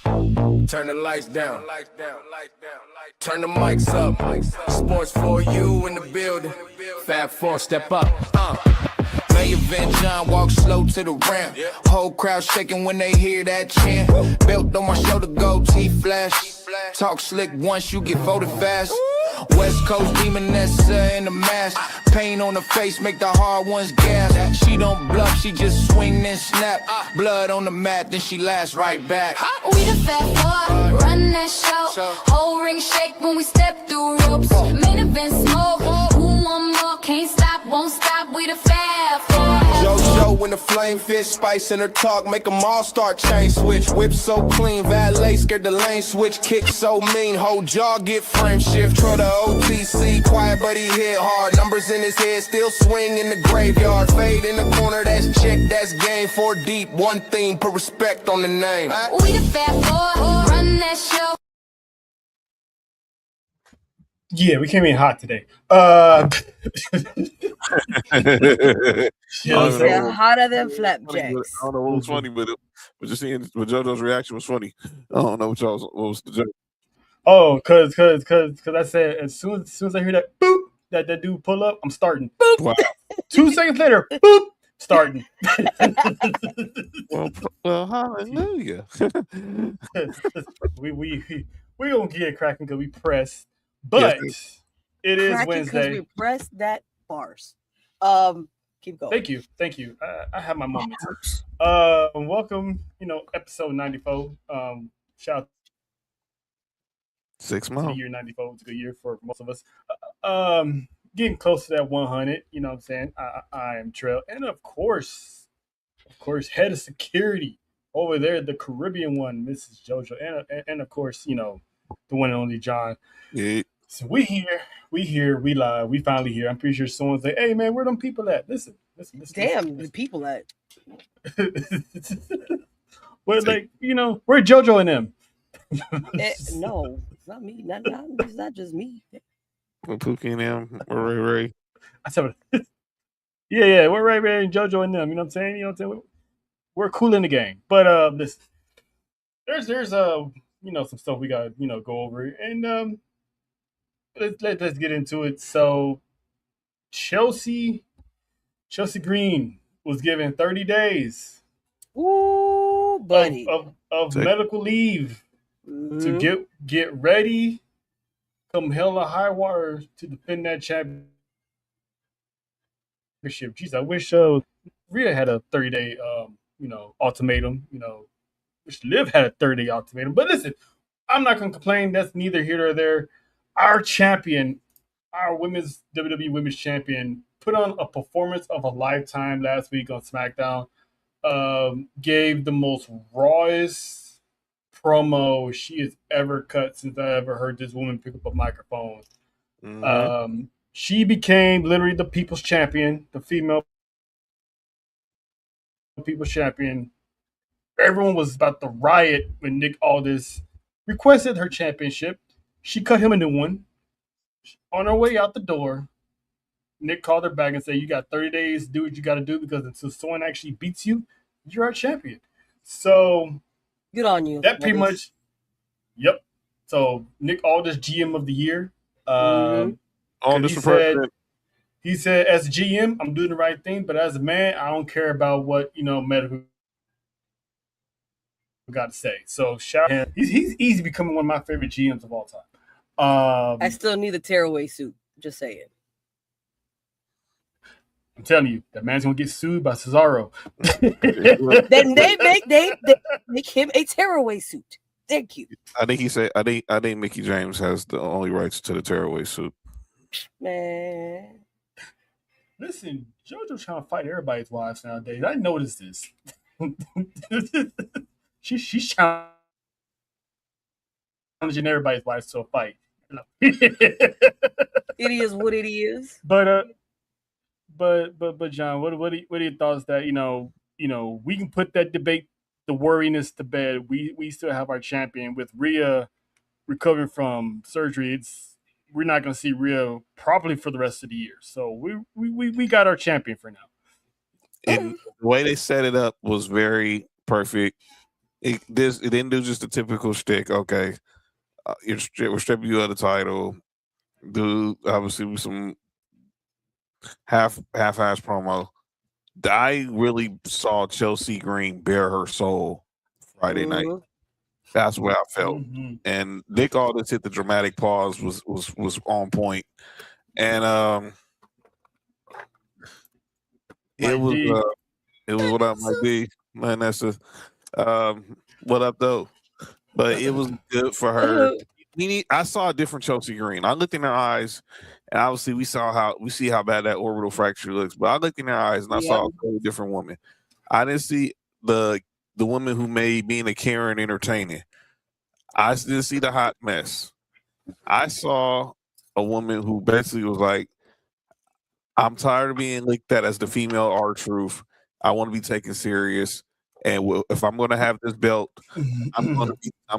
Turn the lights down. Turn the mics up. Sports for you in the building. Fab Four, step up. Main event, John walks slow to the ramp. Whole crowd shaking when they hear that chant. Belt on my shoulder, goatee flash. Talk slick once you get voted fast. West Coast demonessa in the mask. Pain on the face make the hard ones gas. She don't bluff, she just swing and snap. Blood on the mat, then she laughs right back. We the Fab Four, run that show. Whole ring shake when we step through ropes. Main event smoke, who want more? Can't stop, won't stop. We the Fab Four. JoJo when the flame fish, spice in her talk, make them all start chain switch. Whip so clean, valet scared the lane switch. Kick so mean, whole jaw get frame shift. Try the OTC, quiet but he hit hard. Numbers in his head, still swing in the graveyard. Fade in the corner, that's check, that's game. 4 deep, one theme, put respect on the name. We the Fab Four, run that show. Yeah, we came in hot today. They're hotter than flapjacks. I don't know what was funny, but just seeing JoJo's reaction was funny. I don't know what was the joke. Oh, cause I said as soon as I hear that boop, that dude pull up, I'm starting. Boop. Wow. 2 seconds later, boop, starting. Well, hallelujah. we gonna get it cracking because we pressed, but it is Cracking Wednesday. we pressed that farce. Keep going. Thank you. I have my moments. Welcome, episode 94. Shout out 6 to months. the year 94. It's a good year for most of us. Getting close to that 100. You know what I'm saying? I am Trail, and of course, head of security over there, the Caribbean one, Mrs. JoJo, and of course, the one and only John. Yeah. So we here, we live, we finally here. I'm pretty sure someone's like, "Hey man, where them people at?" Listen. Damn, the people at. But where JoJo and them? No, it's not me. It's not just me. With Pookie and them, or Ray. I said, yeah, we're Ray and JoJo and them. You know what I'm saying? You know what I'm saying? We're cool in the game. But there's some stuff we got go over, and let's get into it. So Chelsea Green was given 30 days Ooh, buddy. of medical leave to get ready, come hell or high water to defend that championship. Jeez, I wish Rhea had a 30-day ultimatum. Wish Liv had a 30-day ultimatum. But listen, I'm not gonna complain. That's neither here nor there. Our champion, our women's WWE Women's Champion, put on a performance of a lifetime last week on SmackDown. Gave the most rawest promo she has ever cut since I ever heard this woman pick up a microphone. Mm-hmm. She became literally the people's champion, the female people's champion. Everyone was about to riot when Nick Aldis requested her championship. She cut him a new one. On her way out the door, Nick called her back and said, "You got 30 days to do what you got to do, because until someone actually beats you, you're our champion." So good on you. That pretty much, yep. So Nick Aldis, GM of the year. He said, as GM, I'm doing the right thing, but as a man, I don't care about what medical got to say. So shout out him. He's easy becoming one of my favorite GMs of all time. I still need the tearaway suit. Just saying. I'm telling you, that man's gonna get sued by Cesaro. Then they make him a tearaway suit. Thank you. I think Mickey James has the only rights to the tearaway suit. Man. Listen, JoJo's trying to fight everybody's wives nowadays. I noticed this. She's challenging everybody's wives to a fight. It is what it is. But John, what are your thoughts that we can put that debate, the worriness to bed. We still have our champion with Rhea recovering from surgery. We're not going to see Rhea probably for the rest of the year. So we got our champion for now. And the way they set it up was very perfect. It didn't do just the typical shtick. Okay, we're stripping you of the title. Do obviously with some half-ass promo. I really saw Chelsea Green bare her soul Friday night. Mhm. That's where I felt. Mhm. And Nick Aldis hit the dramatic pause was on point. And it Mike was D. what up, Mike D. Man, that's what up though. But it was good for her. I saw a different Chelsea Green. I looked in her eyes, and obviously we see how bad that orbital fracture looks. But I looked in her eyes and I saw a totally different woman. I didn't see the woman who made being a Karen entertaining. I didn't see the hot mess. I saw a woman who basically was like, I'm tired of being looked at as the female R-Truth. I want to be taken serious. And if I'm going to have this belt, I'm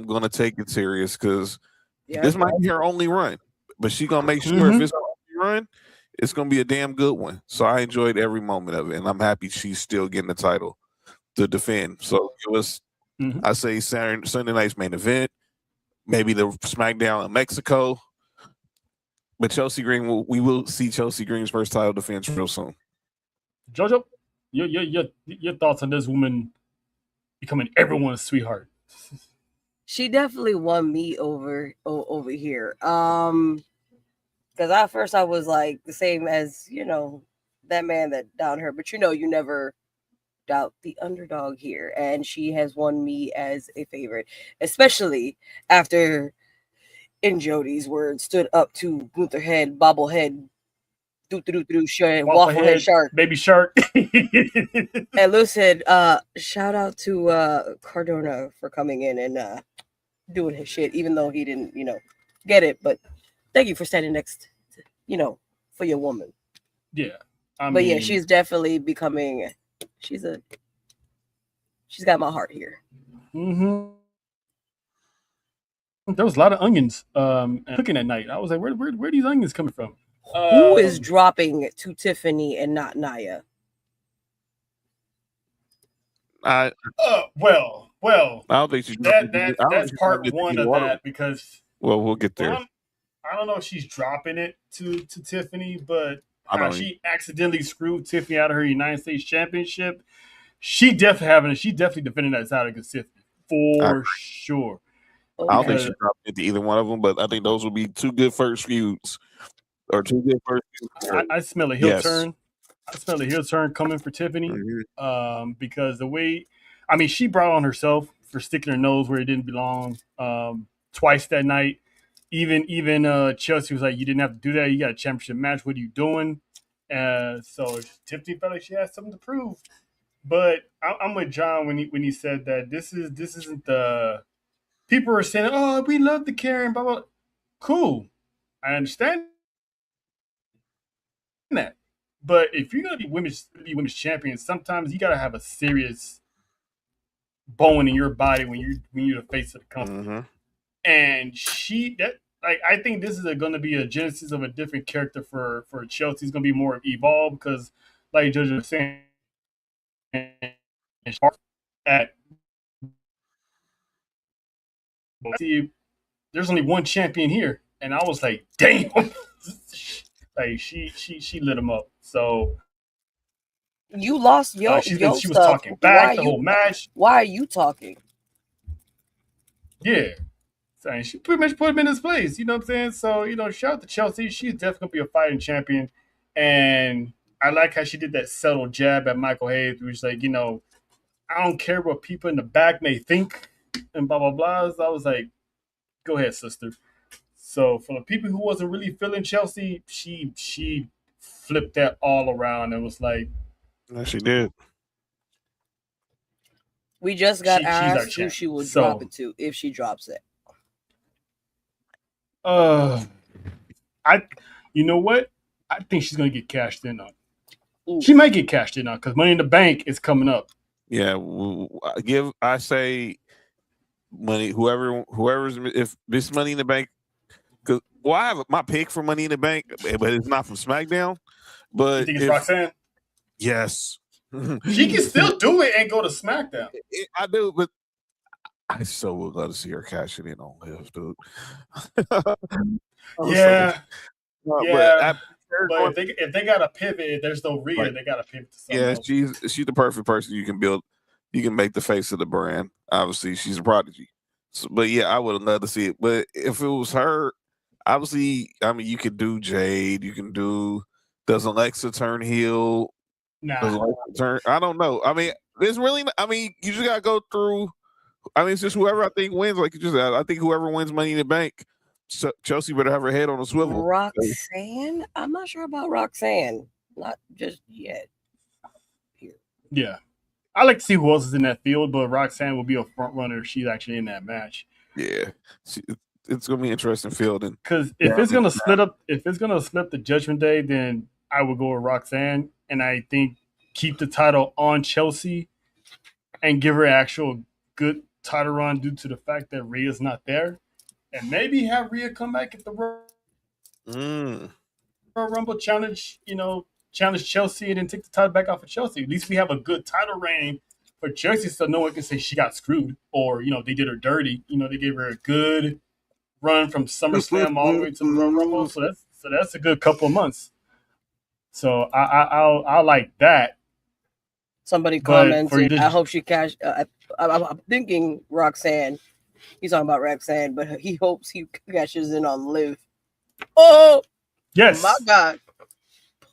gonna take it serious because this might be her only run. But she's gonna make sure if it's her only run, it's gonna be a damn good one. So I enjoyed every moment of it, and I'm happy she's still getting the title to defend. So it was, I say, Sunday night's main event, maybe the SmackDown in Mexico. But Chelsea Green, we will see Chelsea Green's first title defense real soon. Jojo, your thoughts on this woman becoming everyone's sweetheart? She definitely won me over here. Because at first I was like the same as that man that downed her, but you never doubt the underdog here, and she has won me as a favorite, especially after, in Jody's words, stood up to Gunther head, bobblehead, waffle head shark, baby shark. And listen, shout out to Cardona for coming in and doing his shit, even though he didn't, get it. But thank you for standing next, for your woman. Yeah, but yeah, she's definitely becoming. She's got my heart here. Mm-hmm. There was a lot of onions cooking at night. I was like, where are these onions coming from? Who is dropping to Tiffany and not Nia? Well. I don't think she's that's part one of that because. Well, we'll get there. I don't know if she's dropping it to Tiffany, but how she accidentally screwed Tiffany out of her United States Championship. She's definitely defending that title against Tiffany for sure. I don't think she's dropping it to either one of them, but I think those will be two good first feuds. Or two good first feuds. I smell a heel turn. I smell a heel turn coming for Tiffany. Because the way, she brought on herself for sticking her nose where it didn't belong twice that night. Even Chelsea was like, you didn't have to do that. You got a championship match. What are you doing? So Tiffany felt like she had something to prove. But I'm with John when he said that this isn't the people are saying, oh, we love the Karen, blah blah. Cool, I understand that. But if you're gonna be women's champions, sometimes you gotta have a serious bone in your body when you're the face of the company. And I think this is going to be a genesis of a different character for Chelsea. It's going to be more evolved because, like JoJo was saying, there's only one champion here, and I was like, damn, like she lit him up. So you lost your she was talking back the whole match. Why are you talking? Yeah. And she pretty much put him in his place, you know what I'm saying? So, shout out to Chelsea. She's definitely going to be a fighting champion. And I like how she did that subtle jab at Michael Hayes, which like, I don't care what people in the back may think and blah, blah, blah. So I was like, go ahead, sister. So for the people who wasn't really feeling Chelsea, she flipped that all around and was like. No, she did. We just got asked who she will drop it to if she drops it. You know what? I think she's gonna get cashed in on. Ooh. She might get cashed in on because Money in the Bank is coming up. Yeah, I say money. Whoever's if this Money in the Bank, because I have my pick for Money in the Bank, but it's not from SmackDown. But you think it's Roxanne? Yes, she can still do it and go to SmackDown. I do, but I so would love to see her cashing in on Liv, dude. Yeah, But but if they got to pivot, there's no Rhea. Right. They got to pivot to something else. she's the perfect person you can build. You can make the face of the brand. Obviously, she's a prodigy. So, but yeah, I would have loved to see it. But if it was her, obviously, I mean, you could do Jade. You can do. Does Alexa turn heel? Does Nah, Alexa turn? I don't know. I mean, there's really. I mean, you just gotta go through. I mean, it's just whoever I think wins. Like you just said, I think whoever wins Money in the Bank, Chelsea better have her head on a swivel. Roxanne? I'm not sure about Roxanne. Not just yet. Here. yeah. I like to see who else is in that field, but Roxanne will be a front runner if she's actually in that match. Yeah, it's gonna be interesting fielding. Because if it's gonna split up the Judgment Day, then I would go with Roxanne, and I think keep the title on Chelsea and give her an actual good title run due to the fact that Rhea's not there, and maybe have Rhea come back at the Royal Rumble challenge Chelsea and then take the title back off of Chelsea. At least we have a good title reign for Chelsea, so no one can say she got screwed or they did her dirty. They gave her a good run from SummerSlam all the way to the Royal Rumble. So that's a good couple of months. So I like that. Somebody commented, I hope she cash. I'm thinking Roxanne. He's talking about Roxanne, but he hopes he cashes in on Liv. Oh, yes, my God.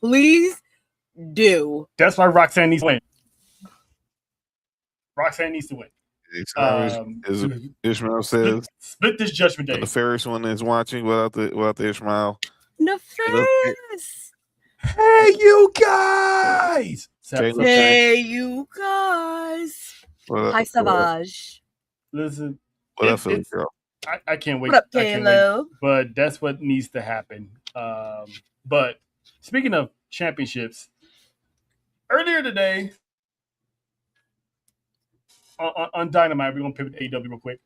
Please do. That's why Roxanne needs to win. Roxanne needs to win. As Ishmael says, split this Judgment Day. The Ferris one is watching without the Ishmael. Nefarious. Hey, you guys. Hey, you guys. Hi, Savage. Listen, what up, Philly girl? I can't wait. What up, Caleb? But that's what needs to happen. But speaking of championships, earlier today on Dynamite, we're going to pivot to AEW real quick.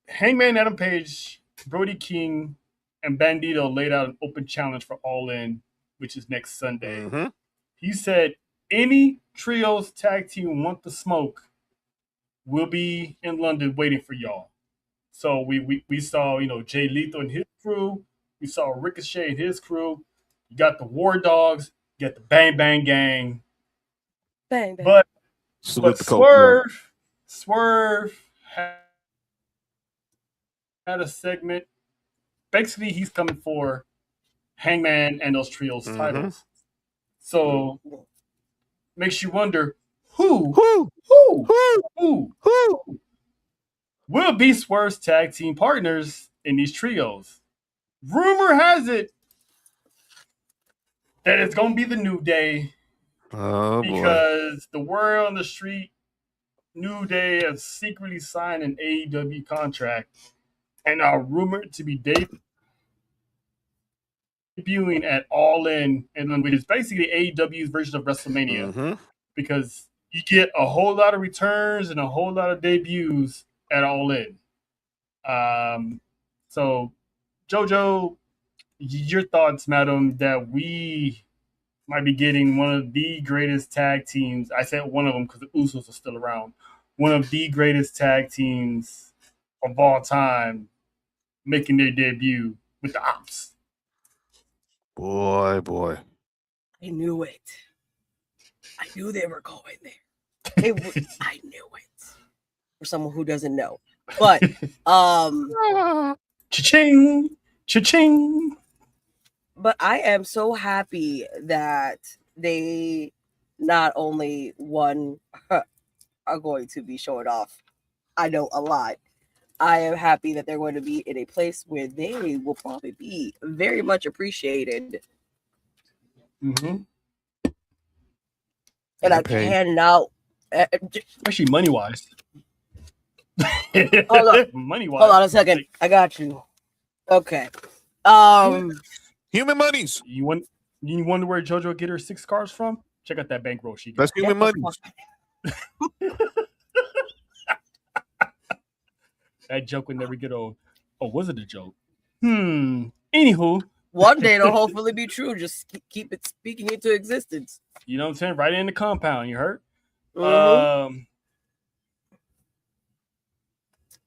Hangman Adam Page, Brody King, and Bandito laid out an open challenge for All In, which is next Sunday. Mm-hmm. He said, any trios tag team want the smoke will be in London waiting for y'all. So we saw, Jay Lethal and his crew. We saw Ricochet and his crew. You got the War Dogs. You got the Bang Bang Gang. Bang, bang. But Swerve had a segment. Basically, he's coming for Hangman and those trios titles. So makes you wonder who will be Swerve's tag team partners in these trios. Rumor has it that it's going to be the New Day. Oh, because the word on the street, New Day has secretly signed an AEW contract and are rumored to be debuting at All In, which is basically AEW's version of WrestleMania. Mm-hmm. Because you get a whole lot of returns and a whole lot of debuts at All In. So, JoJo, your thoughts, madam, that we might be getting one of the greatest tag teams. I said one of them because the Usos are still around. One of the greatest tag teams of all time making their debut with the Ops. Boy. I knew it. I knew they were going there. I knew it. For someone who doesn't know. But, Cha-ching! Cha-ching! But I am so happy that they not only are going to be showing off, I know a lot. I am happy that they're going to be in a place where they will probably be very much appreciated. Mm-hmm. And I cannot... Especially money-wise. Hold on. Money-wise. Hold on a second. I got you. Okay. Human monies. You wonder where JoJo get her 6 cars from? Check out that bankroll she got. That's human monies. That joke would never get old. Oh, was it a joke? Anywho. One day it'll hopefully be true. Just keep it speaking into existence. You know what I'm saying? Right in the compound. You heard? Mm-hmm.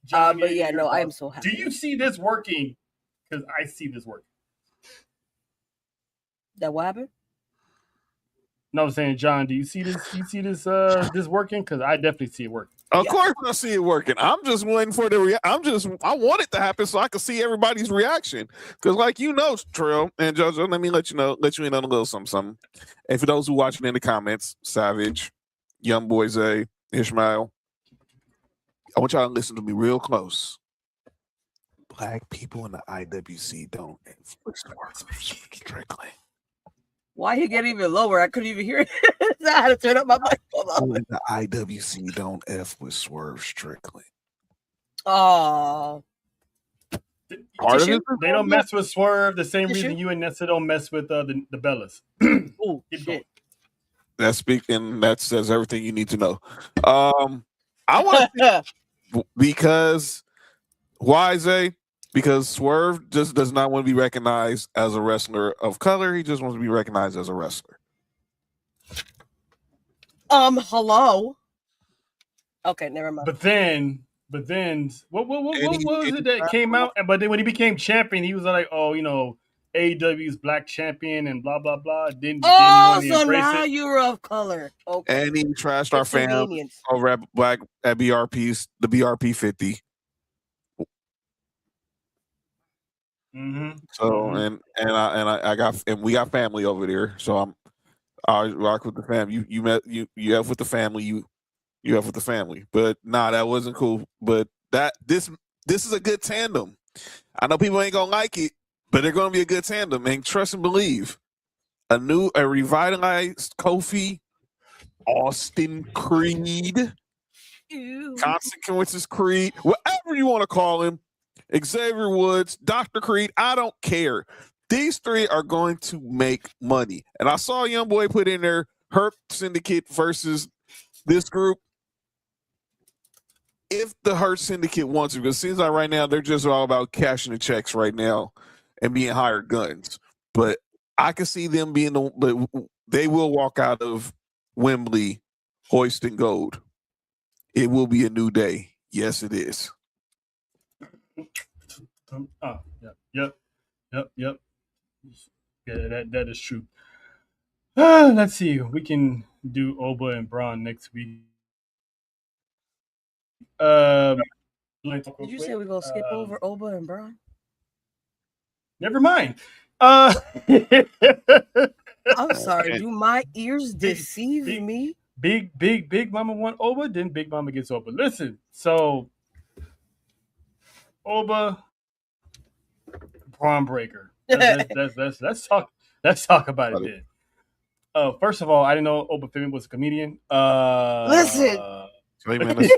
John, But yeah, your no, I am thoughts. so happy. Do you see this working? Because I see this working. That what happened? No, I'm saying, John, do you see this? You see this this working? Because I definitely see it working. Of Yeah. course, I see it working. I'm just waiting for the. I want it to happen so I can see everybody's reaction. Because, like Trill and JoJo, let me let you in on a little something. And for those who watching in the comments, Savage, Young Boy Zay, Ishmael, I want y'all to listen to me real close. Black people in the IWC don't influence strictly. Why he get even lower? I couldn't even hear it. I had to turn up my mic. People in the IWC don't F with Swerve strictly. Oh, Part of it, They don't mess with Swerve the same Tissue? reason you and Nessa don't mess with the Bellas. oh Keep shit. that says everything you need to know. I want to because why Zay? Because Swerve just does not want to be recognized as a wrestler of color. He just wants to be recognized as a wrestler. Hello. Okay, never mind. But then, what was it that came out? But then when he became champion, he was like, "Oh, AEW's black champion and blah blah blah." Didn't he want to so embrace now it? you're of color. Okay. And he trashed our It's fans convenience. over at BRP's the BRP 50. Mm-hmm. So and we got family over there. So I rock with the family. You have with the family. You have with the family. But nah, that wasn't cool. But this is a good tandem. I know people ain't gonna like it, but they're gonna be a good tandem. And trust and believe, a revitalized Kofi, Austin Creed, Ew. Consequences Creed, whatever you want to call him, Xavier Woods, Dr. Creed, I don't care. These three are going to make money. And I saw a young boy put in there Hurt Syndicate versus this group. If the Hurt Syndicate wants to, because it seems like right now they're just all about cashing the checks right now and being hired guns. But I can see them but they will walk out of Wembley hoisting gold. It will be a new day. Yes, it is. Oh, yep. Yeah, that is true. Let's see. We can do Oba and Braun next week. Did you say we're gonna skip over Oba and Braun? Never mind. I'm sorry. Do my ears deceive me? Big Mama want Oba, then Big Mama gets Oba. Listen, so Oba, Braun Breaker. Let's talk. Let's talk about it then. First of all, I didn't know Oba Femi was a comedian. Listen. Hey, man, that's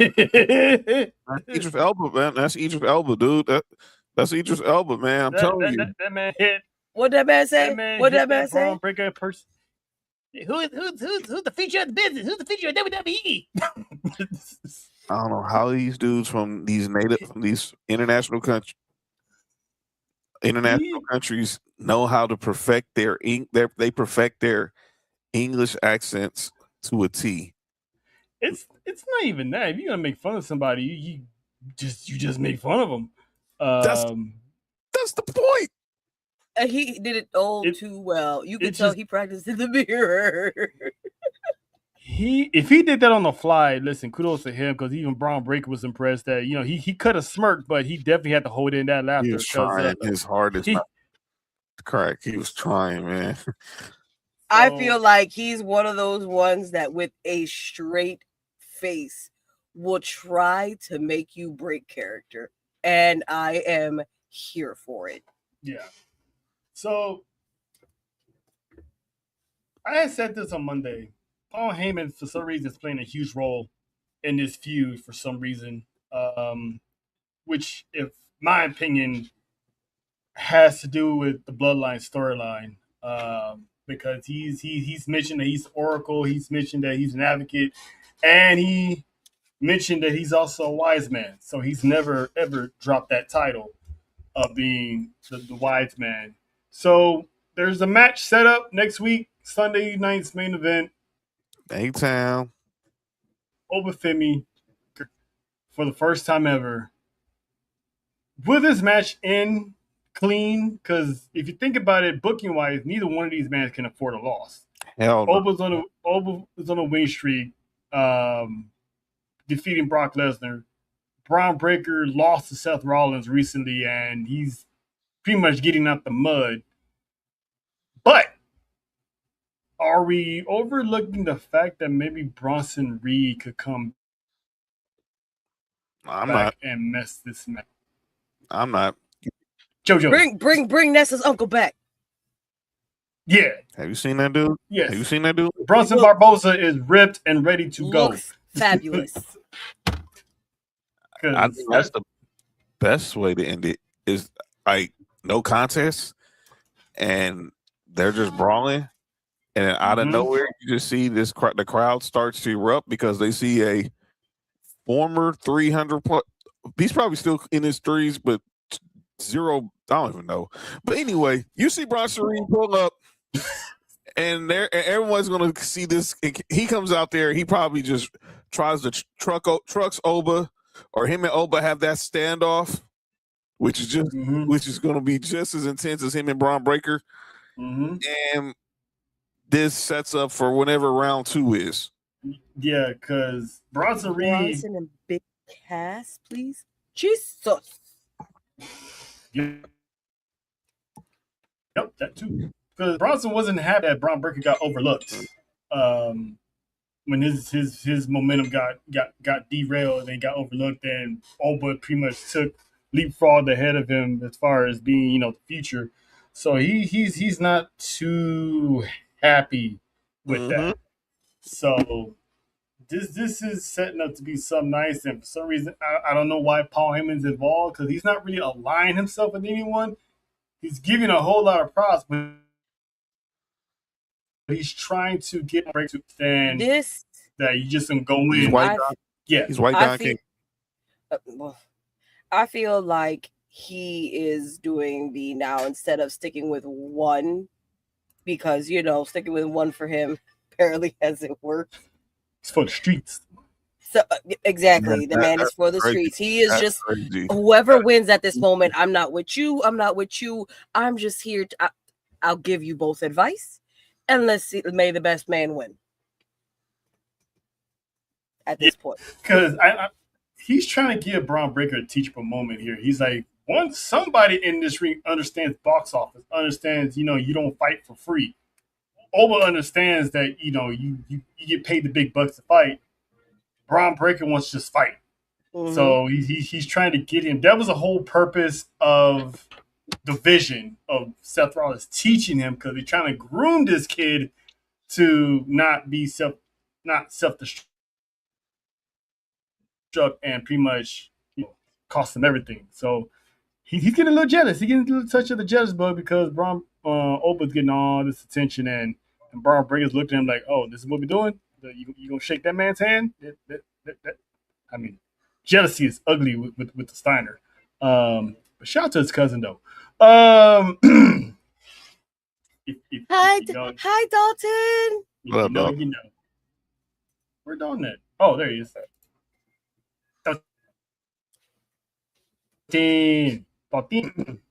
Idris Elba, man. That's Idris Elba, dude. That's Idris Elba, man. I'm telling you. That man hit. What that man say? What that man say? Braun Breaker person. Who's the feature of the business? Who's the feature of WWE? I don't know how these dudes from these international countries know how to perfect they perfect their English accents to a T. It's not even that. If you're gonna make fun of somebody, you just make fun of them. That's the point. And he did it too well. You could tell he practiced in the mirror. If he did that on the fly, listen, kudos to him, because even Braun Breaker was impressed that he could have smirked, but he definitely had to hold in that laughter. He was trying his hardest. Correct. He was trying, man. I feel like he's one of those ones that with a straight face will try to make you break character. And I am here for it. Yeah. So I had said this on Monday. Paul Heyman, for some reason, is playing a huge role in this feud for some reason, which, if my opinion, has to do with the bloodline storyline. Because he's mentioned that he's Oracle, he's mentioned that he's an advocate, and he mentioned that he's also a wise man. So he's never ever dropped that title of being the wise man. So there's a match set up next week, Sunday night's main event. A-Town. Oba Femi, for the first time ever, will this match end clean? Because if you think about it, booking wise, neither one of these men can afford a loss. Hell no. Oba is on a win streak, defeating Brock Lesnar. Braun Breaker lost to Seth Rollins recently, and he's pretty much getting out the mud. But are we overlooking the fact that maybe Bronson Reed could come I'm back not. and mess this match? I'm not. JoJo, Bring Nessa's uncle back. yeah, Have you seen that dude? yes. Have you seen that dude? Bronson Barbosa is ripped and ready to go. Looks fabulous. I think that's the best way to end it. Is like no contest, and they're just brawling, and then out of nowhere you just see this. The crowd starts to erupt because they see a former 300 plus. He's probably still in his threes, but zero. I don't even know. But anyway, you see Bronson Reed pull up, and everyone's gonna see this. He comes out there. He probably just tries to trucks Oba, or him and Oba have that standoff, which is going to be just as intense as him and Braun Breaker. And this sets up for whenever round 2 is. Yeah, because Bronson Reed and Big Cass, please. Jesus. Yep, that too. Because Bronson wasn't happy that Braun Breaker got overlooked. When his momentum got derailed and got overlooked, and Oba pretty much leapfrogged ahead of him as far as being, the future. So he's not too happy with that. So this is setting up to be something nice, and for some reason I don't know why Paul Heyman's involved, because he's not really aligning himself with anyone. He's giving a whole lot of props, but he's trying to get a break to stand that you just gonna go in. He's white. He's white Don King. I feel like he is doing the now instead of sticking with one, because sticking with one for him apparently hasn't worked. It's for the streets. So exactly, the man is for the streets. He is just whoever wins at this moment. I'm not with you. I'm just here. I'll give you both advice, and let's see. May the best man win. At this point, because he's trying to give Braun Breaker a teachable moment here. He's like, once somebody in this ring understands box office, understands you don't fight for free. Oba understands that you get paid the big bucks to fight. Braun Breaker wants to just fight. So he's trying to get him. That was the whole purpose of the vision of Seth Rollins, teaching him, because he's trying to groom this kid to not self-destruct and pretty much cost him everything. So he's getting a little jealous. He's getting a little touch of the jealous bug, because Oba's getting all this attention, and Braun Breaker's looking at him like, oh, this is what we're doing? You gonna shake that man's hand? I mean, jealousy is ugly with the Steiner. But shout out to his cousin though. Hi, Dalton. You know. Where's Dalton at? Oh, there he is.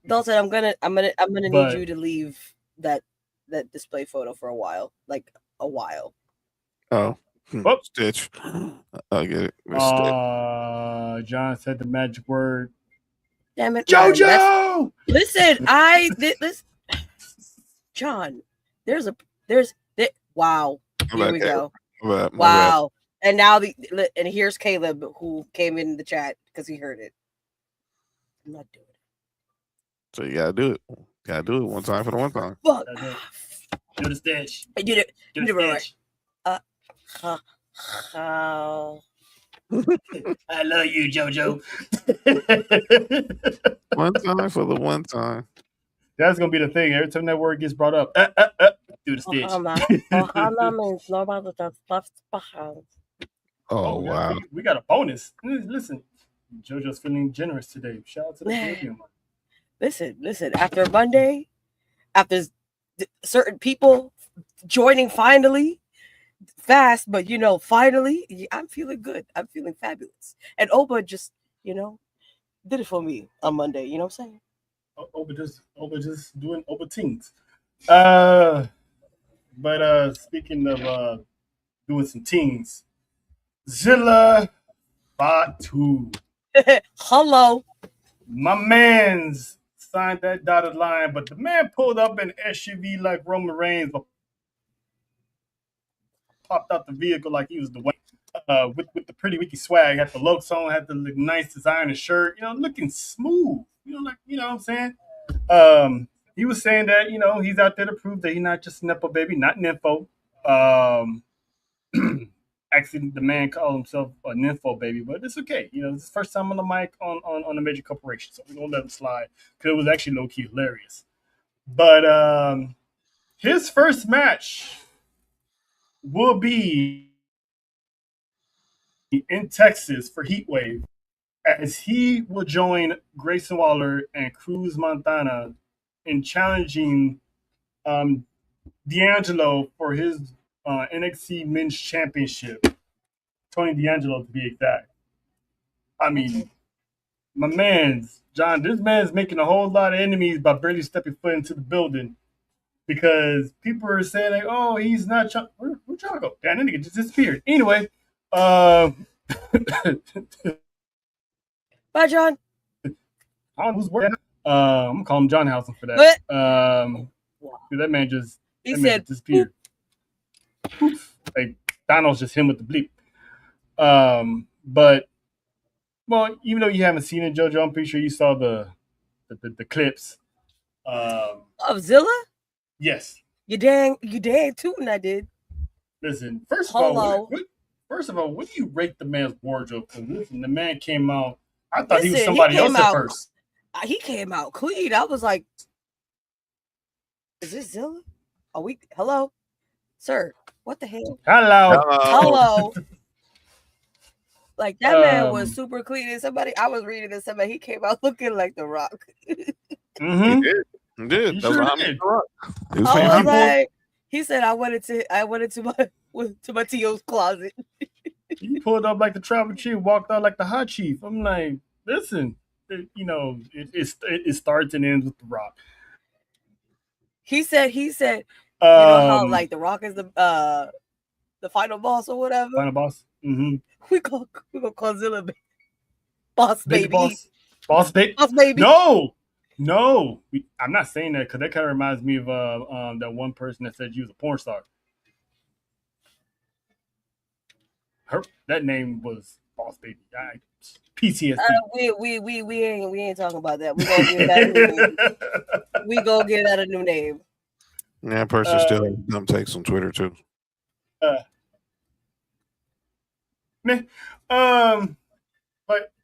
Dalton, I'm gonna need you to leave that display photo for a while, like a while. Oh, Stitch. I get it. John said the magic word. Damn it, JoJo! Listen, this John. Wow. Here we go. Wow. And now and here's Caleb, who came in the chat because he heard it. I'm not doing it. So you gotta do it. Gotta do it one time for the one time. Fuck. Do the stitch. I did it. Do the stitch. I love you, JoJo. One time for the one time. That's gonna be the thing. Every time that word gets brought up, do the stitch. Oh wow. We got a bonus. Listen, JoJo's feeling generous today. Shout out to the Caribbean. Listen. After Monday, after certain people joining finally, fast, but finally, I'm feeling good. I'm feeling fabulous. And Oba just, did it for me on Monday. You know what I'm saying? Oba just doing Oba things. But speaking of doing some things, Zilla Batu, Hello. my man's signed that dotted line, but the man pulled up in SUV like Roman Reigns, but popped out the vehicle like he was the one. With the pretty wiki swag, had the looks on, had the nice designer shirt, looking smooth. What I'm saying. He was saying that he's out there to prove that he's not just a nepo baby, not nympho. Um, Actually, the man called himself a nympho baby, but it's okay. It's his first time on the mic on a major corporation, so we're gonna let him slide because it was actually low key hilarious. But his first match will be in Texas for Heatwave, as he will join Grayson Waller and Cruz Montana in challenging D'Angelo for his NXT Men's Championship. Tony D'Angelo, to be exact. I mean, my man's John. This man's making a whole lot of enemies by barely stepping foot into the building because people are saying like, "Oh, he's not." Where'd y'all go? Damn, that nigga just disappeared. Anyway, Bye, John. who's working? I'm calling him John Housen for that. That man just disappeared. Poof. Like Donald's just him with the bleep. But even though you haven't seen it, JoJo, I'm pretty sure you saw the clips. Of Zilla? Yes. You dang tootin', I did. Listen, first of all, what do you rate the man's wardrobe? Because listen, the man came out. I thought he was somebody else at first. He came out clean. I was like, "Is this Zilla? Are we? Hello, sir? What the hell? Hello." Like that man was super clean. And I was reading this. Somebody he came out looking like The Rock. Mm-hmm. He did. He sure did. I was like, he said, I went into my T.O.'s closet. He pulled up like the tribal chief, walked out like the hot chief. I'm like, listen, it starts and ends with The Rock. He said, how like The Rock is the final boss or whatever. Final boss. Mm-hmm. We gonna call Zilla boss baby. Boss baby. Boss baby. No, I'm not saying that because that kind of reminds me of that one person that said you was a porn star. That name was Boss Baby. PTSD. We ain't talking about that. We gonna give that a new name. We gonna give that a new name. That person still has dumb takes on Twitter too.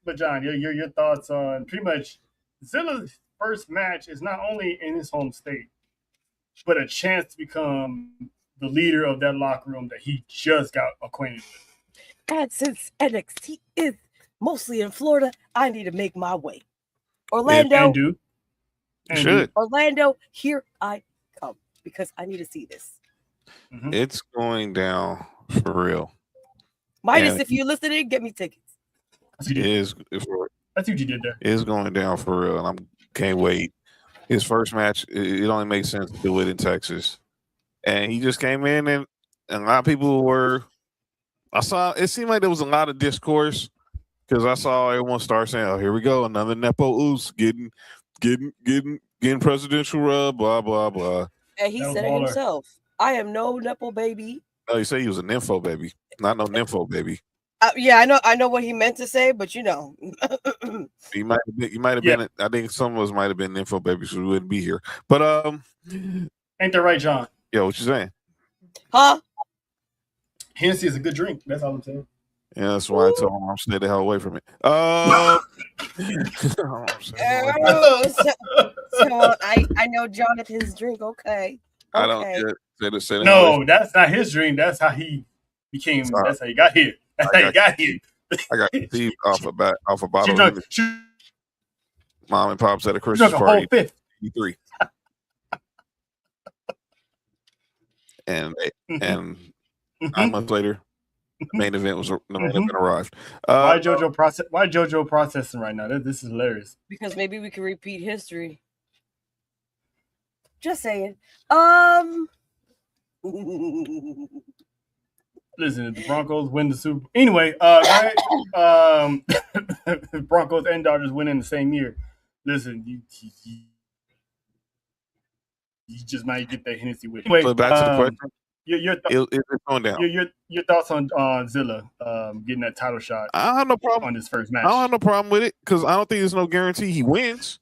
But John, your thoughts on pretty much Zilla's first match is not only in his home state, but a chance to become the leader of that locker room that he just got acquainted with. And since NXT is mostly in Florida, I need to make my way. Orlando, Orlando, here I come because I need to see this. Mm-hmm. It's going down for real. Midas, if you're listening, get me tickets. That's what you did there. It's going down for real, and I can't wait. His first match, it only makes sense to do it in Texas. And he just came in, and a lot of people were. It seemed like there was a lot of discourse because I saw everyone start saying, "Oh, here we go, another Nepo Oos getting presidential rub, blah blah blah." And he said it himself. I am no Nepo baby. Oh, you say he was a nympho baby, not no nympho baby. Yeah, I know what he meant to say, but you might have been. I think some of us might have been nympho babies, so we wouldn't be here. But ain't that right, John? Yeah, what you saying? Huh? Hennessy is a good drink. That's all I'm saying. Yeah, that's why I told him I'm stay the hell away from it. So I know Jonathan's drink. Okay. I don't say no, that's not his drink. That's how he became. That's how he got here. That's how he got here. I got conceived off a bottle. Mom and pops at a Christmas party. 3. And 9 months later, The main event Mhm. arrived. Why JoJo processing right now? This is hilarious. Because maybe we can repeat history. Just saying. Listen, if the Broncos win the Super. Anyway, Broncos and Dodgers win in the same year. Listen, you just might get that Hennessy with. Anyway, But back to the question. your It's going down. your thoughts on Zilla getting that title shot I don't have no problem. on his first I don't match? have no problem with it because I don't think there's no guarantee he wins.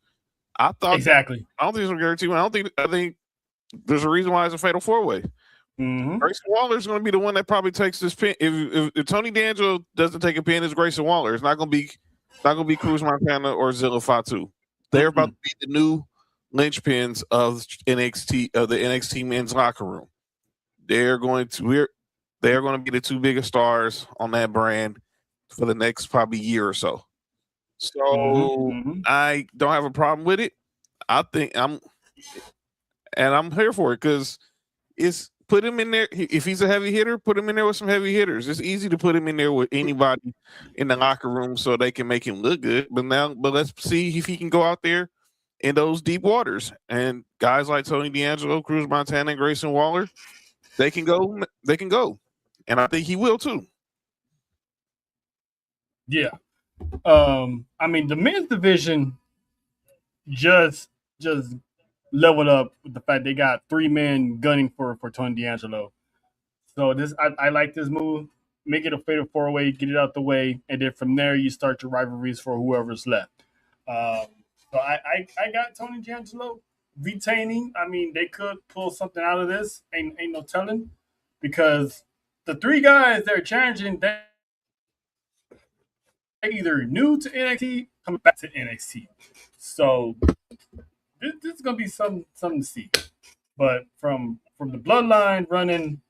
Exactly. I don't think there's no guarantee. I think there's a reason why it's a fatal 4-way. Mm-hmm. Grayson Waller is going to be the one that probably takes this pin. If Tony D'Angelo doesn't take a pin, it's Grayson Waller. It's not going to be Cruz Montana or Zilla Fatu. They're about to be the new linchpins of the NXT men's locker room. They're going to be the two biggest stars on that brand for the next probably year or so. So I don't have a problem with it. I think I'm here for it because it's put him in there. If he's a heavy hitter, put him in there with some heavy hitters. It's easy to put him in there with anybody in the locker room so they can make him look good. But let's see if he can go out there in those deep waters. And guys like Tony D'Angelo, Cruz Montana, and Grayson Waller, they can go. And I think he will too. Yeah. I mean, the men's division just leveled up with the fact they got 3 men gunning for Tony D'Angelo. So I like this move. Make it a fatal 4-way, get it out the way, and then from there you start your rivalries for whoever's left. So I got Tony D'Angelo retaining. I mean, they could pull something out of this. Ain't no telling, because the 3 guys they're challenging, they're either new to NXT, coming back to NXT. So this is gonna be something to see. But from the bloodline running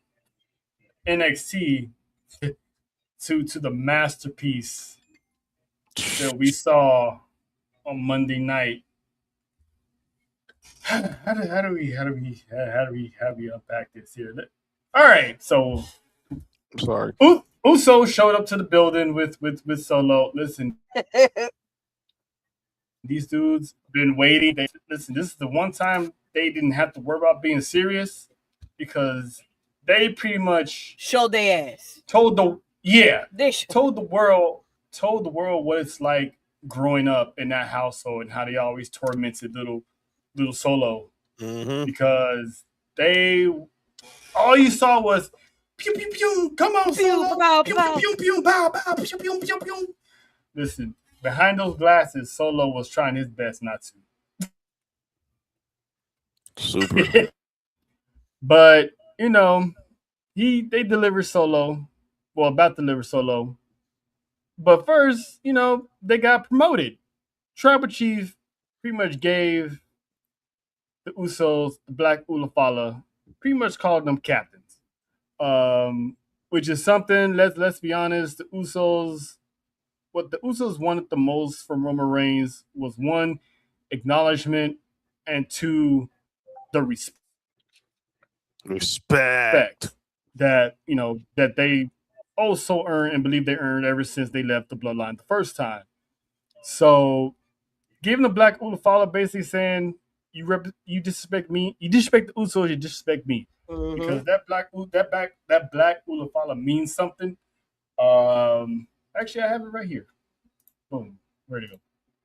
NXT to the masterpiece that we saw on Monday night. How do we unpack this here? All right, so I'm sorry. Uso showed up to the building with Solo. Listen, these dudes been waiting. Listen, this is the one time they didn't have to worry about being serious because they pretty much showed their ass. Told the world what it's like growing up in that household and how they always tormented little Solo because all you saw was pew pew pew. Come on, Solo. Pew pew pew pew. Bow bow. Pew pew pew pew. Listen, behind those glasses, Solo was trying his best not to. Super. But they deliver Solo. Well, about to deliver Solo. But first, they got promoted. Tribal Chief pretty much gave the Usos, the Black Ulafala, pretty much called them captains. Which is something, let's be honest, what the Usos wanted the most from Roman Reigns was 1, acknowledgement, and 2, the respect that that they also earned and believe they earned ever since they left the bloodline the first time. So giving the Black Ulafala basically saying you disrespect me, you disrespect the Usos, you disrespect me. Because that Black Ulafala means something. Actually I have it right here. Boom. Where'd it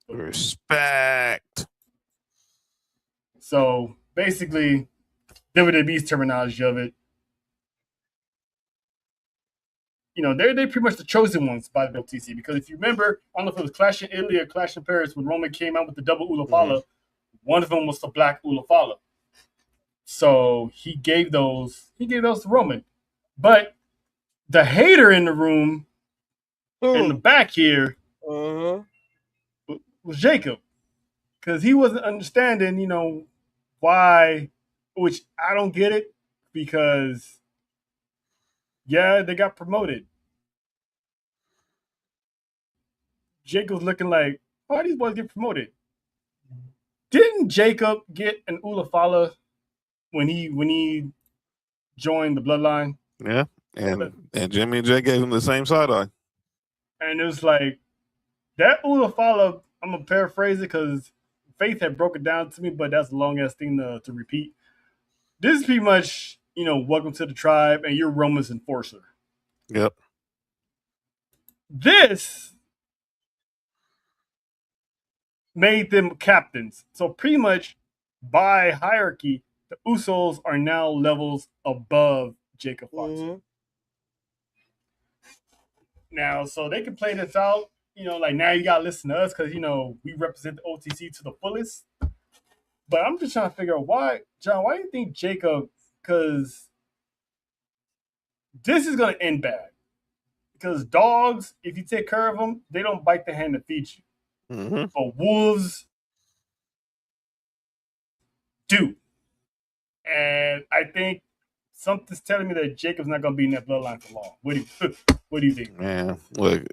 go? Respect. So basically WWE's terminology of it. They're pretty much the chosen ones by the WTC, because if you remember, I don't know if it was Clash in Italy or Clash in Paris when Roman came out with the double Ulafala, one of them was the Black Ulafala. So he gave those to Roman. But the hater in the room in the back here was Jacob, because he wasn't understanding, why, which I don't get it, because they got promoted. Jacob's looking like, why these boys get promoted? Didn't Jacob get an Ulafala when he joined the bloodline? Yeah. And Jimmy and Jay gave him the same side eye. And it was like that Ula follow. I'm gonna paraphrase it because Faith had broke it down to me, but that's a long ass thing to repeat. This is pretty much, welcome to the tribe, and you're Roman's enforcer. Yep. This made them captains. So pretty much by hierarchy, the Usos are now levels above Jacob Fox. Mm-hmm. Now, so they can play this out. Like now you gotta listen to us because we represent the OTC to the fullest. But I'm just trying to figure out why, John. Why do you think Jacob? Because this is gonna end bad. Because dogs, if you take care of them, they don't bite the hand that feeds you. Mm-hmm. But wolves do. And I think something's telling me that Jacob's not going to be in that bloodline for long. What do you think? Man, look,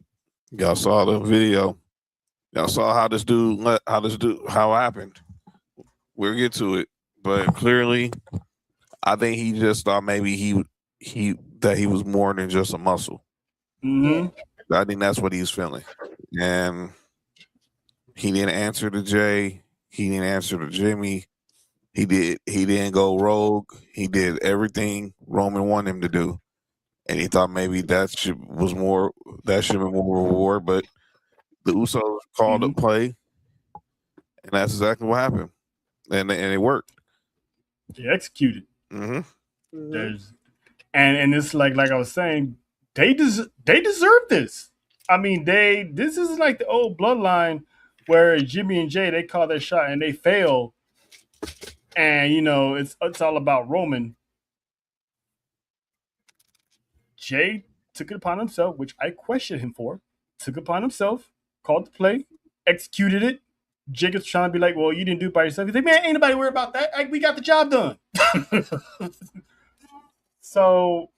y'all saw the video. Y'all saw how it happened. We'll get to it, but clearly, I think he just thought maybe he was more than just a muscle. Mm-hmm. I think that's what he's feeling, and he didn't answer to Jay. He didn't answer to Jimmy. He didn't go rogue. He did everything Roman wanted him to do, and he thought maybe that should have been more reward. But the Usos called the play, and that's exactly what happened, and it worked. They executed. Mm-hmm. And it's like I was saying, they deserve this. I mean, this is like the old bloodline where Jimmy and Jay, they call their shot and they fail. And it's all about Roman. Jay took it upon himself, which I questioned him for. Took it upon himself, called the play, executed it. Jacob's trying to be like, well, you didn't do it by yourself. He's like, man, ain't nobody worried about that. We got the job done. So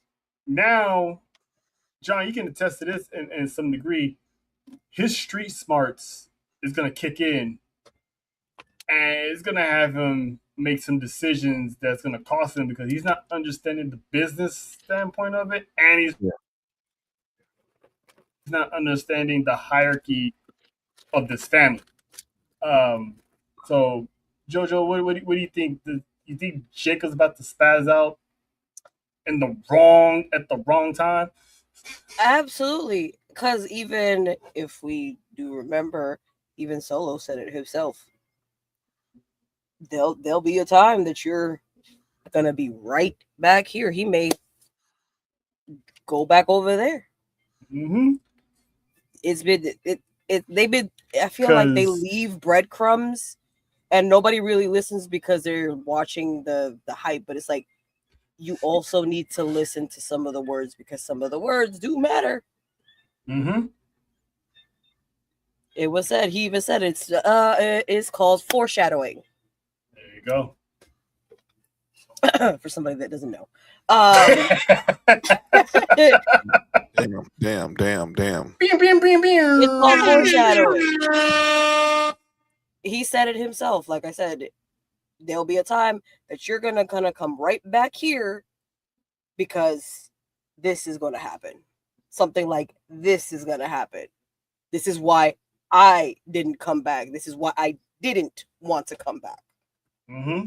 now, John, you can attest to this in some degree. His street smarts is going to kick in, and it's going to have him make some decisions that's going to cost him because he's not understanding the business standpoint of it, and he's not understanding the hierarchy of this family. So, Jojo, what do you think? You think Jacob's about to spaz out at the wrong time? Absolutely, because even if we do remember, even Solo said it himself. There'll be a time that you're gonna be right back here. He may go back over there. Mm-hmm. They've been. I feel like they leave breadcrumbs, and nobody really listens because they're watching the hype. But it's like you also need to listen to some of the words because some of the words do matter. Mm-hmm. It was said. He even said it's called foreshadowing. There you go. For somebody that doesn't know. Damn. It's called foreshadowing. He said it himself. Like I said, there'll be a time that you're gonna come right back here because this is gonna happen. Something like this is gonna happen. This is why I didn't come back. This is why I didn't want to come back. Mm-hmm.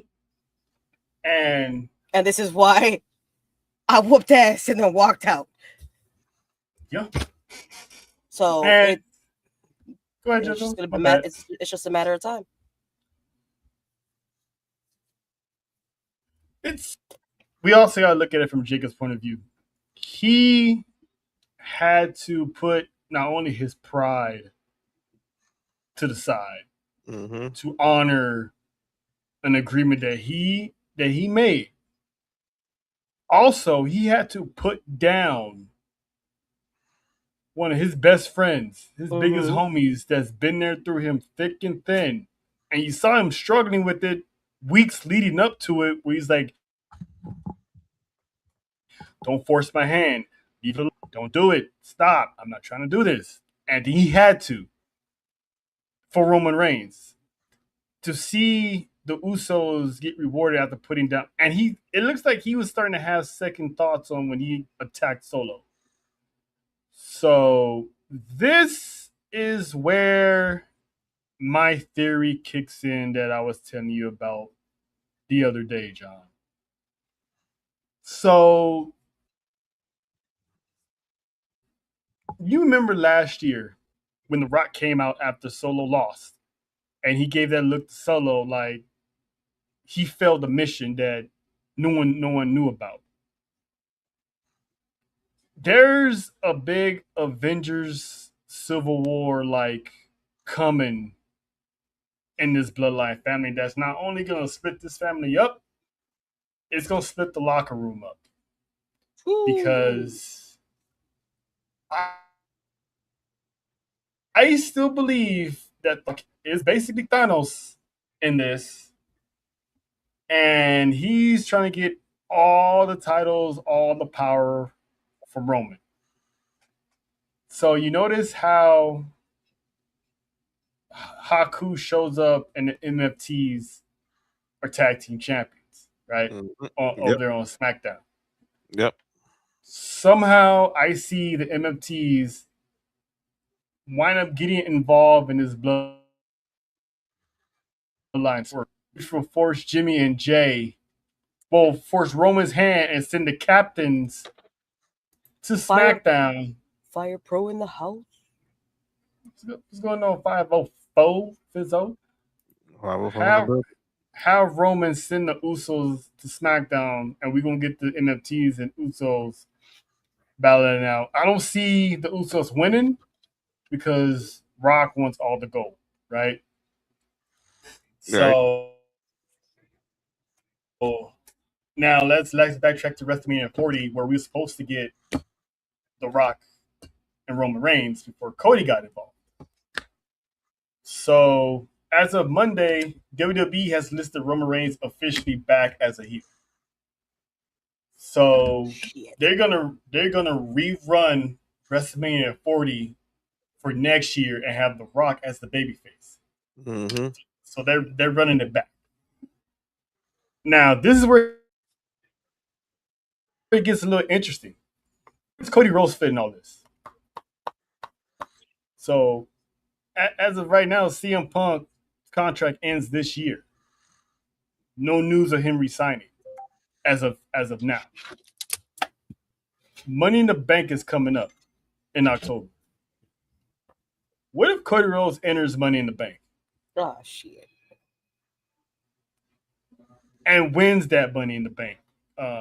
And this is why I whooped ass and then walked out. Yeah. So go ahead, it's just a matter of time. We also gotta look at it from Jacob's point of view. He had to put not only his pride to the side to honor an agreement that he made. Also, he had to put down one of his best friends, his biggest homies that's been there through him thick and thin. And you saw him struggling with it weeks leading up to it, where he's like, don't force my hand. Don't do it. Stop. I'm not trying to do this. And he had to for Roman Reigns. To see the Usos get rewarded after putting down, and it looks like he was starting to have second thoughts on when he attacked Solo. So this is where my theory kicks in that I was telling you about the other day, John. So you remember last year when The Rock came out after Solo lost, and he gave that look to Solo like he failed a mission that no one knew about. There's a big Avengers Civil War like coming in this bloodline family that's not only gonna split this family up, it's gonna split the locker room up. Because I still believe that it's basically Thanos in this, and he's trying to get all the titles, all the power from Roman. So you notice how Haku shows up and the MFTs are tag team champions, right? Over there on SmackDown. Yep. Somehow I see the MFTs wind up getting involved in this bloodline, which will force Jimmy and Jay, will force Roman's hand and send the captains to SmackDown. Fire Pro in the house. What's going on? 504 Fizzo. Have Roman send the Usos to SmackDown, and we're gonna get the NFTs and Usos battling out. I don't see the Usos winning because Rock wants all the gold, right? So now let's backtrack to WrestleMania 40, where we were supposed to get The Rock and Roman Reigns before Cody got involved. So as of Monday, WWE has listed Roman Reigns officially back as a heel. So they're gonna rerun WrestleMania 40 for next year and have The Rock as the babyface. Mm-hmm. So they're running it back. Now this is where it gets a little interesting. It's Cody Rhodes fitting all this. So as of right now, CM Punk's contract ends this year. No news of him resigning as of now. Money in the Bank is coming up in October. What if Cody Rhodes enters Money in the Bank? Oh shit! And wins that Money in the Bank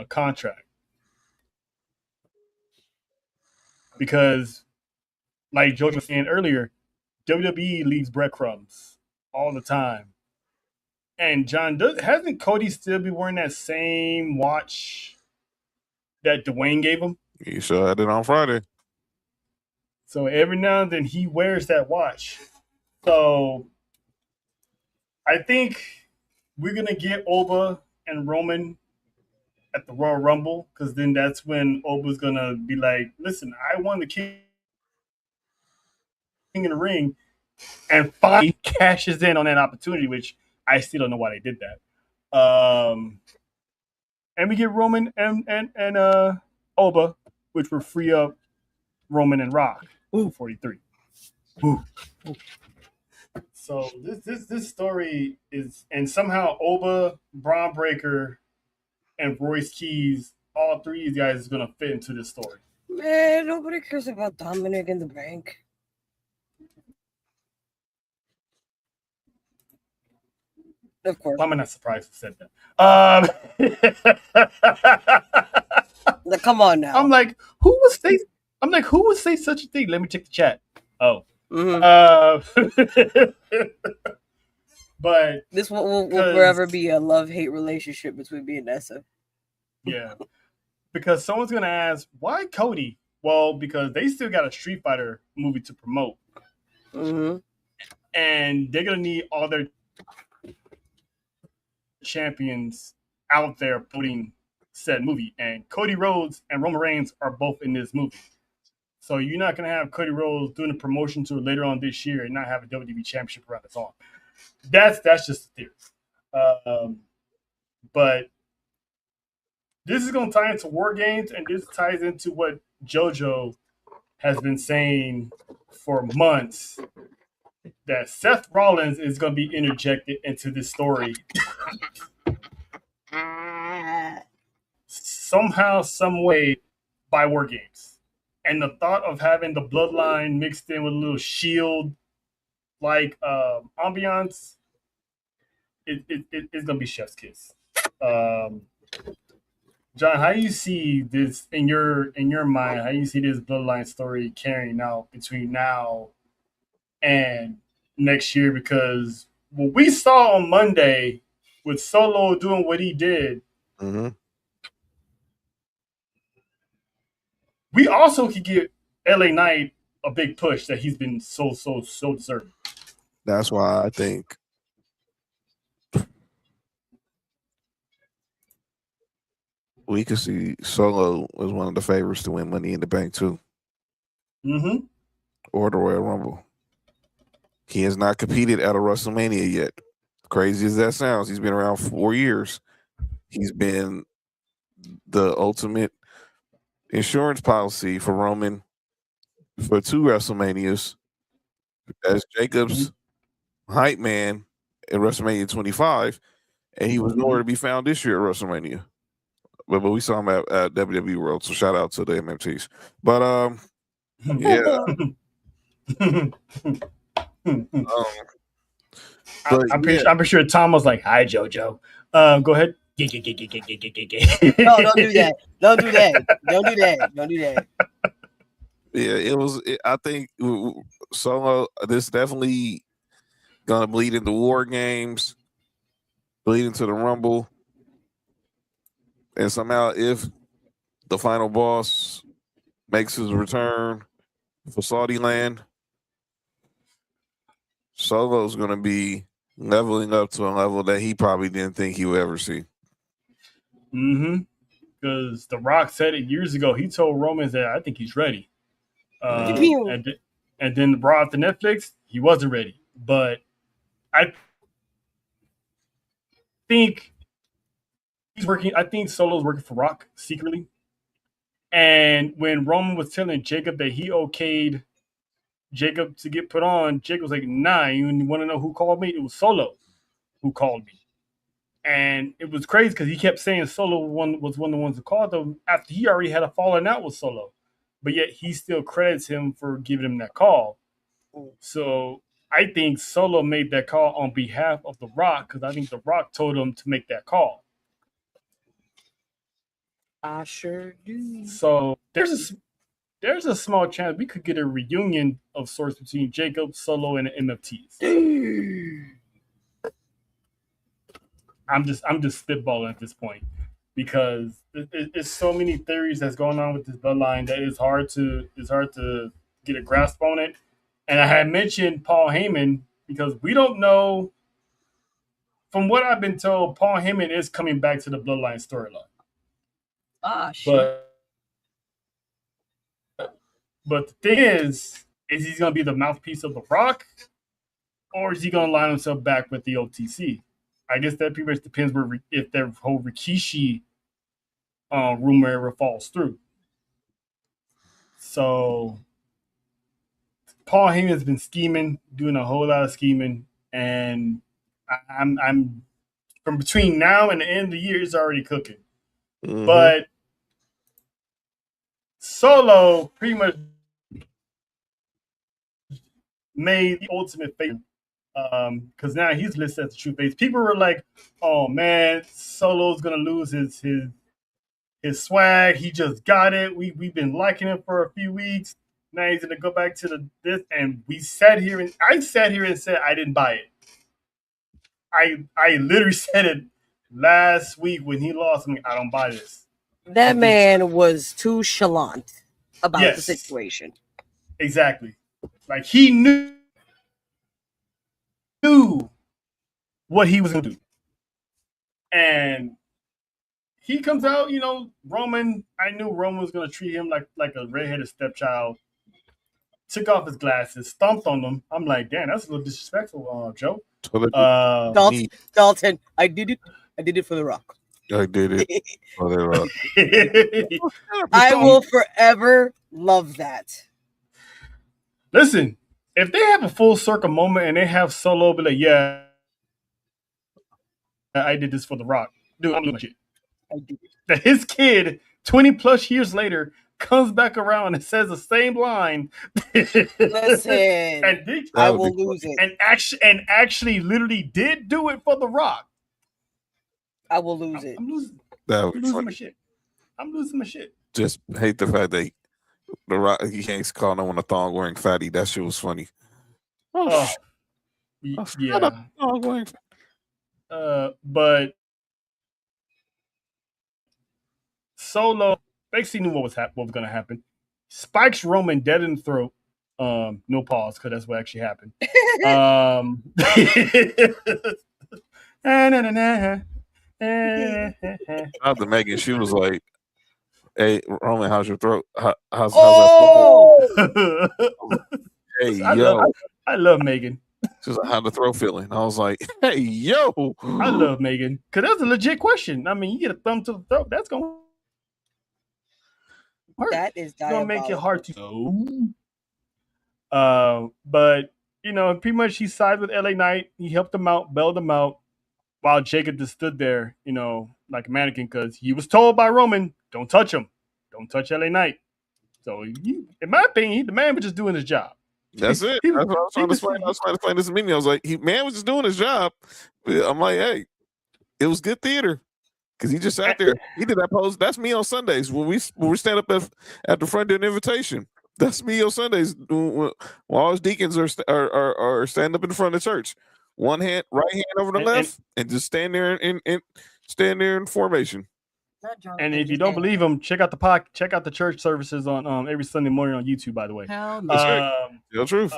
contract? Because, like George was saying earlier, WWE leaves breadcrumbs all the time. And John, hasn't Cody still be wearing that same watch that Dwayne gave him? He sure had it on Friday. So every now and then he wears that watch. So I think we're gonna get Oba and Roman at the Royal Rumble, because then that's when Oba's gonna be like, "Listen, I won the King in the Ring," and finally cashes in on that opportunity, which I still don't know why they did that. And we get Roman and Oba, which will free up Roman and Rock. 43. Ooh. So this story is, and somehow Oba, Braun Breaker, and Royce Keys, all three of these guys is gonna fit into this story. Man, nobody cares about Dominic in the Bank. Of course. Why am I not surprised you said that? Come on now. I'm like, who would say such a thing? Let me check the chat. Oh. Mm-hmm. But this will forever be a love-hate relationship between me and Nessa. Yeah. Because someone's gonna ask, why Cody? Well, because they still got a Street Fighter movie to promote. Mm-hmm. And they're gonna need all their champions out there putting said movie. And Cody Rhodes and Roman Reigns are both in this movie. So you're not going to have Cody Rhodes doing a promotion tour later on this year and not have a WWE championship around his arm. That's just a theory. But this is going to tie into War Games, and this ties into what JoJo has been saying for months, that Seth Rollins is going to be interjected into this story somehow, some way, by War Games. And the thought of having the bloodline mixed in with a little shield like ambiance, it's gonna be chef's kiss. Um, John, how do you see this in your mind? How do you see this bloodline story carrying out between now and next year? Because what we saw on Monday with Solo doing what he did, Mm-hmm. we also could give LA Knight a big push that he's been so deserving. That's why I think we could see Solo as one of the favorites to win Money in the Bank too, Mm-hmm. or the Royal Rumble. He has not competed at a WrestleMania yet. Crazy as that sounds, he's been around 4 years. He's been the ultimate insurance policy for Roman for 2 WrestleManias as Jacob's hype man at WrestleMania 25, and he was nowhere to be found this year at WrestleMania. But we saw him at WWE World, so shout out to the MMTs. But yeah. I'm pretty sure Tom was like, "Hi, JoJo. Go ahead." No, don't do that. Don't do that. Don't do that. Don't do that. Yeah, it was. I think Solo. This definitely gonna bleed into War Games, bleed into the Rumble, and somehow if the final boss makes his return for Saudi land, Solo's gonna be leveling up to a level that he probably didn't think he would ever see. Mm-hmm. Because The Rock said it years ago. He told Roman that I think he's ready. And then brought to Netflix, he wasn't ready. But I think he's working. I think Solo's working for Rock secretly. And when Roman was telling Jacob that he okayed Jacob to get put on, Jacob was like, "Nah, you want to know who called me? It was Solo who called me." And it was crazy because he kept saying Solo was one of the ones who called him after he already had a falling out with Solo. But yet he still credits him for giving him that call. So I think Solo made that call on behalf of The Rock because I think The Rock told him to make that call. I sure do. So there's a small chance we could get a reunion of sorts between Jacob, Solo, and the MFTs. I'm just spitballing at this point because there's so many theories that's going on with this bloodline that it's hard to get a grasp on it. And I had mentioned Paul Heyman because we don't know. From what I've been told, Paul Heyman is coming back to the bloodline storyline. Shit. But the thing is he going to be the mouthpiece of The Rock, or is he going to line himself back with the OTC? I guess that pretty much depends if their whole Rikishi rumor ever falls through. So Paul Heyman's been scheming, doing a whole lot of scheming, and I'm from between now and the end of the year, it's already cooking. Mm-hmm. But Solo pretty much made the ultimate favorite. Because now he's listed as the true face. People were like, "Oh man, Solo's gonna lose his swag. He just got it. We've been liking him for a few weeks. Now he's gonna go back to this." And I sat here and said I didn't buy it. I literally said it last week when he lost. I don't buy this. That man was too chalant about the situation. Exactly. Like he knew what he was going to do. And he comes out, Roman, I knew Roman was going to treat him like a redheaded stepchild. took off his glasses, stomped on them. I'm like, damn, that's a little disrespectful, Joe. Dalton, I did it. I did it for The Rock. I did it. Oh, they rock. I will forever love that. Listen, if they have a full circle moment and they have Solo be like, yeah, I did this for The Rock. Dude, I'm losing my shit. I did it. That his kid, 20 plus years later, comes back around and says the same line. Listen, I will lose it. And actually literally did do it for The Rock. I will lose it. I'm losing my shit. I'm losing my shit. Just hate the fact that The Rock, he can't call no one a thong wearing fatty. That shit was funny. Yeah. But Solo basically knew what was going to happen. Spikes Roman dead in the throat. No pause, because that's what actually happened. Out to Megan, she was like, "Hey, Roman, how's your throat? How's that? Hey, yo, I love Megan. She's like, how the throat feeling? I was like, hey, yo, I love Megan, because that's a legit question. I mean, you get a thumb to the throat, that's gonna hurt. That is gonna make it hard to know. But you know, pretty much he sided with LA Knight. He helped him out, bailed him out, while Jacob just stood there, you know, like a mannequin, because he was told by Roman, "Don't touch him, don't touch LA Knight." So, in my opinion, the man was just doing his job. That's it. That's what I was trying to explain. I was trying to explain this to Mimi. I was like, man was just doing his job. I'm like, hey, it was good theater. Because he just sat there. He did that pose. That's me on Sundays when we stand up at the front doing invitation. That's me on Sundays when all his deacons are standing up in the front of the church. One hand, right hand over the left, and just stand there in formation. And if you don't believe him, check out the church services on every Sunday morning on YouTube. By the way, Real truth.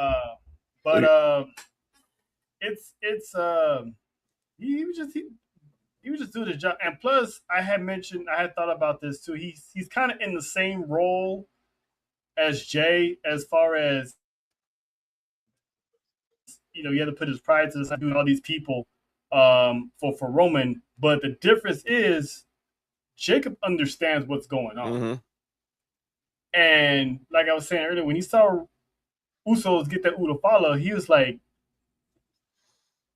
But it's he was just doing his job. And plus, I had thought about this too. He's kind of in the same role as Jay, as far as, you know, he had to put his pride to the side, doing all these people for Roman. But the difference is, Jacob understands what's going on. Mm-hmm. And like I was saying earlier, when he saw Usos get that Udafala, he was like,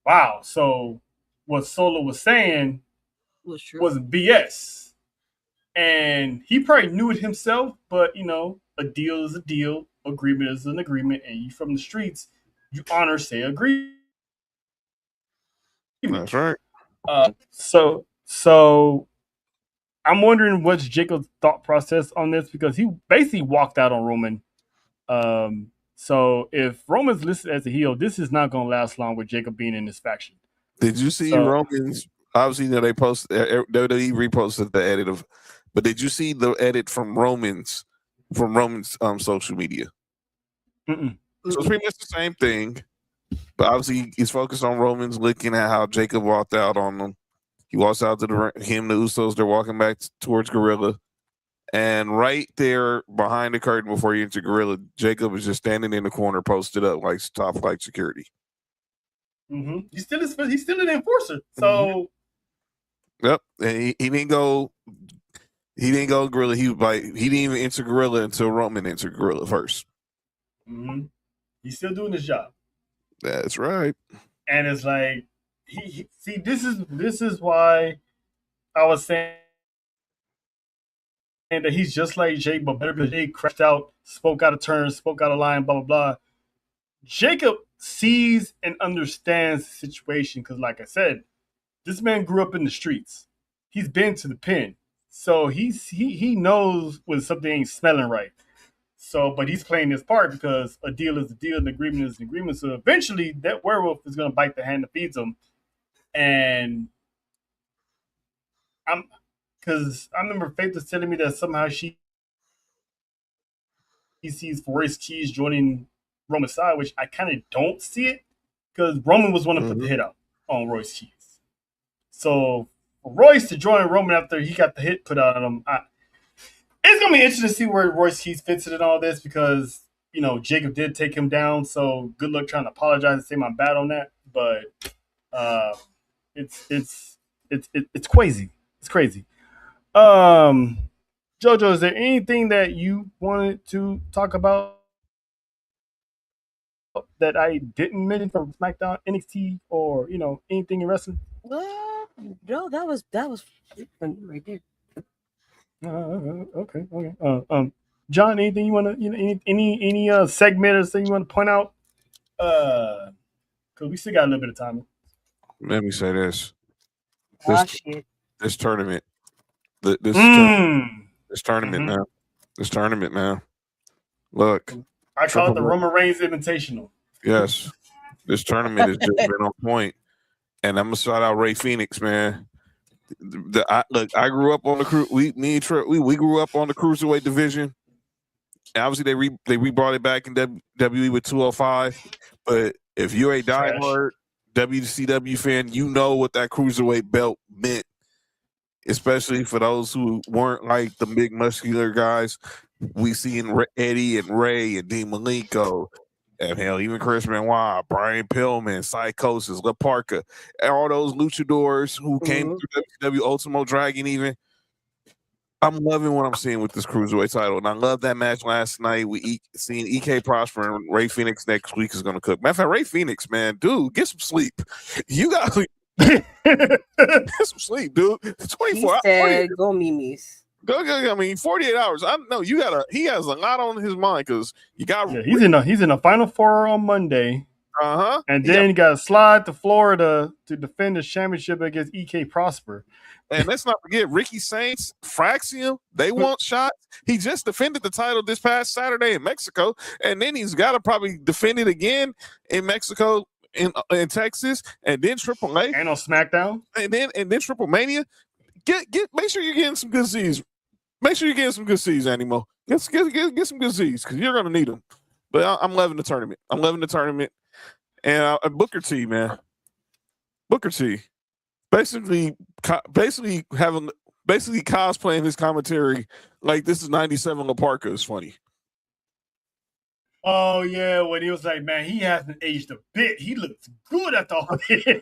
wow, so what Solo was saying wasn't BS. And he probably knew it himself, but, you know, a deal is a deal, agreement is an agreement, and you from the streets, you honor, say, agree. That's right. So I'm wondering what's Jacob's thought process on this, because he basically walked out on Roman. So if Roman's listed as a heel, this is not going to last long with Jacob being in this faction. Did you see Roman's? Obviously, you know, they WWE reposted the edit of, but did you see the edit from Roman's social media? Mm-mm. So it's pretty much the same thing, but obviously he's focused on Roman's looking at how Jacob walked out on them. He walks out to the Usos. They're walking back towards Gorilla. And right there behind the curtain before you enter Gorilla, Jacob is just standing in the corner, posted up like top flight security. Mm-hmm. He's still an enforcer. So, yep. And he didn't go. He didn't go Gorilla. He didn't even enter Gorilla until Roman entered Gorilla first. Mm-hmm. He's still doing his job. That's right. And it's like, see, this is why I was saying that he's just like Jay, but better because Jay crashed out, spoke out of turn, spoke out of line, blah, blah, blah. Jacob sees and understands the situation because, like I said, this man grew up in the streets. He's been to the pen. So he knows when something ain't smelling right. So, but he's playing his part because a deal is a deal, an agreement is an agreement. So eventually that werewolf is going to bite the hand that feeds him. And I remember Faith was telling me that somehow she sees Royce Keys joining Roman's side, which I kind of don't see it because Roman was one to put the hit out on Royce Keys. So for Royce to join Roman after he got the hit put out on him, it's going to be interesting to see where Royce Keys fits it in all this because, Jacob did take him down, so good luck trying to apologize and say my bad on that. But it's crazy. It's crazy. Jojo, is there anything that you wanted to talk about that I didn't mention from SmackDown, NXT, or anything in wrestling? No, that was right there. Okay. John, anything you want to any segment or thing you want to point out? Because we still got a little bit of time. Let me say this: Shit. this tournament, this tournament, man, this tournament, man. Look, I call it the Roman Reigns Invitational. Yes, this tournament has just been on point, and I'm gonna shout out Ray Phoenix, man. I grew up on the we grew up on the cruiserweight division. Obviously, they brought it back in WWE with 205. But if you're a diehard WCW fan, you know what that cruiserweight belt meant, especially for those who weren't like the big muscular guys. We seen Eddie and Ray and Dean Malenko, and hell, even Chris Benoit, Brian Pillman, Psychosis, La Parka, and all those luchadors who came through WCW, Ultimo Dragon, even. I'm loving what I'm seeing with this cruiserweight title, and I love that match last night. Seeing EK Prosper and Ray Phoenix next week is going to cook. Matter of fact, Ray Phoenix, man, dude, get some sleep. You got to get some sleep, dude. 24 hours. Go Mimi's. Go. I mean, 48 hours. I know you got to. He has a lot on his mind because you got. Yeah, he's in the Final Four on Monday. And then you got to slide to Florida to defend the championship against EK Prosper. And let's not forget Ricky Saints, Fraxium. They want shots. He just defended the title this past Saturday in Mexico, and then he's got to probably defend it again in Mexico, in Texas, and then Triple A, and on SmackDown, and then Triple Mania. Make sure you're getting some good Z's. Make sure you're getting some good C's, Animo. Get some good Z's because you're gonna need them. But I'm loving the tournament. And Booker T, man. Booker T. Basically cosplaying his commentary like this is 97 La Parka is funny. Oh yeah, when he was like, man, he hasn't aged a bit. He looks good at all. I mean,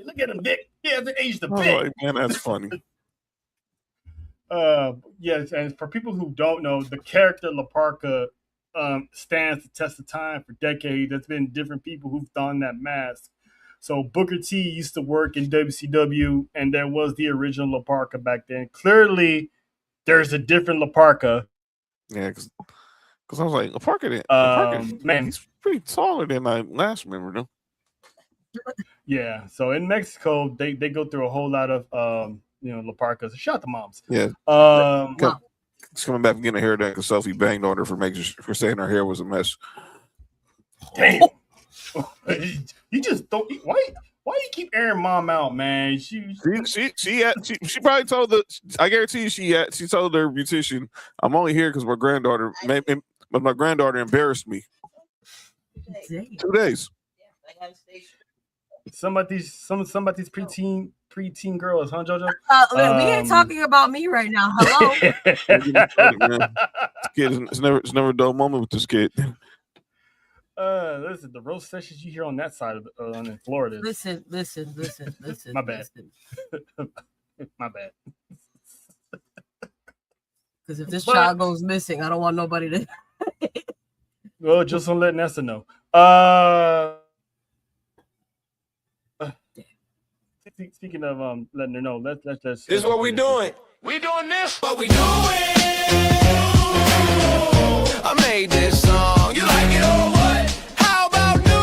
look at him, Dick. He hasn't aged a bit. Like, man, that's funny. Yes, and for people who don't know, the character La Parka stands the test of time for decades. There's been different people who've donned that mask. So Booker T used to work in WCW, and there was the original La Parka back then. Clearly, there's a different La Parka. Yeah, because I was like, La Parka, man, he's pretty taller than I last remember, though. Yeah, so in Mexico, they go through a whole lot of La Parkas. Shout out to moms. Yeah. She's coming back and getting a haircut because Sophie banged on her for saying her hair was a mess. Damn. You just don't. Why you keep airing mom out, man? She probably told I guarantee you she told her beautician, I'm only here because my granddaughter embarrassed me. 2 days. Some of these preteen girls, huh, JoJo? We ain't talking about me right now. Hello. It's never a dull moment with this kid. Listen, the roast sessions you hear on that side of in Florida. Listen. My bad. My bad. Because if this child goes missing, I don't want nobody to. Well, just don't let Nessa know. Speaking of letting her know, let's This is what we doing. We doing this. What we doing? I made this song. You like it or what? How about new?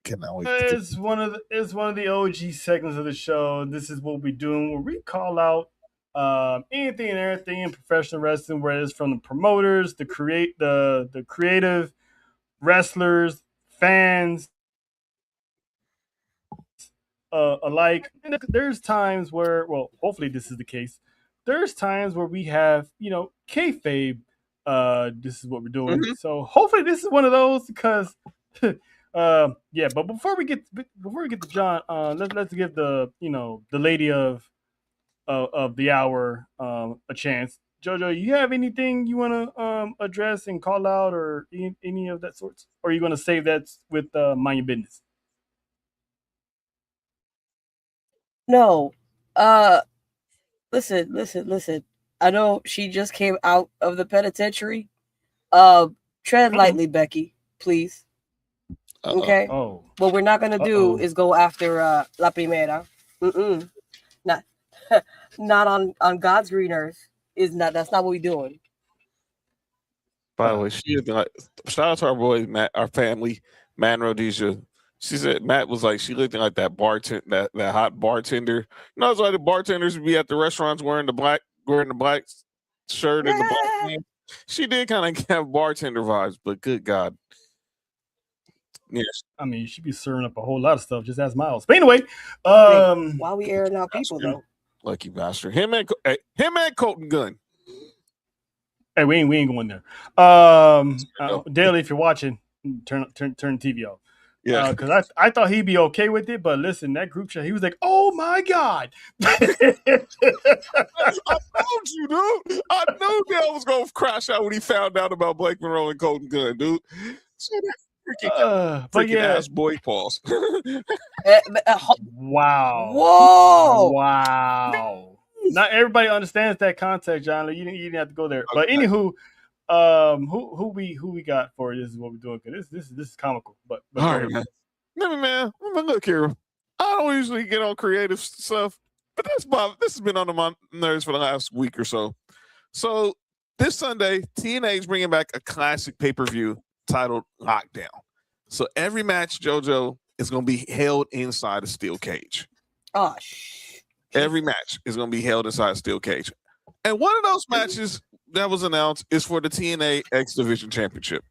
Cannot wait. It's one of the OG segments of the show. This is what we doing, where we call out anything and everything in professional wrestling, whether it's from the promoters, the creative wrestlers, fans alike. And there's times where, well, hopefully this is the case. There's times where we have, kayfabe. This is what we're doing. Mm-hmm. So hopefully this is one of those because, yeah. But before we get to John, let's give the lady of of the hour a chance. Jojo, you have anything you want to address and call out, or any of that sorts, or are you going to save that with mind your business? No. Listen. I know she just came out of the penitentiary. Tread lightly, Becky, please. Okay. Oh. What we're not gonna do is go after La Primera. Not not on God's green earth. That's not what we're doing. By the way, she is like, shout out to our boy Matt, our family, Man Rhodesia. She said Matt was like, she looked like that that hot bartender. You know, it's like the bartenders would be at the restaurants wearing the black shirt and the black pants. She did kind of have bartender vibes, but good God. Yes. I mean, she'd be serving up a whole lot of stuff. Just ask Miles. But anyway, why we airing out people though? Lucky bastard. Him and Colton Gunn. Hey, we ain't going there. Daily, if you're watching, turn TV off. Yeah, because I thought he'd be okay with it, but listen, that group chat, he was like, "Oh my God!" I told you, dude. I knew Dale was gonna crash out when he found out about Blake Monroe and Colton Gunn, dude. Freaking ass boy pause. Wow! Whoa! Wow! Not everybody understands that context, John. You didn't have to go there. But anywho, who we got for this is what we're doing, because this is comical. But all right, man. Look here. I don't usually get on creative stuff, but this has been under my nerves for the last week or so. So this Sunday, TNA is bringing back a classic pay-per-view titled Lockdown. So every match, JoJo, is going to be held inside a steel cage. Oh, every match is going to be held inside a steel cage. And one of those matches that was announced is for the TNA X Division Championship.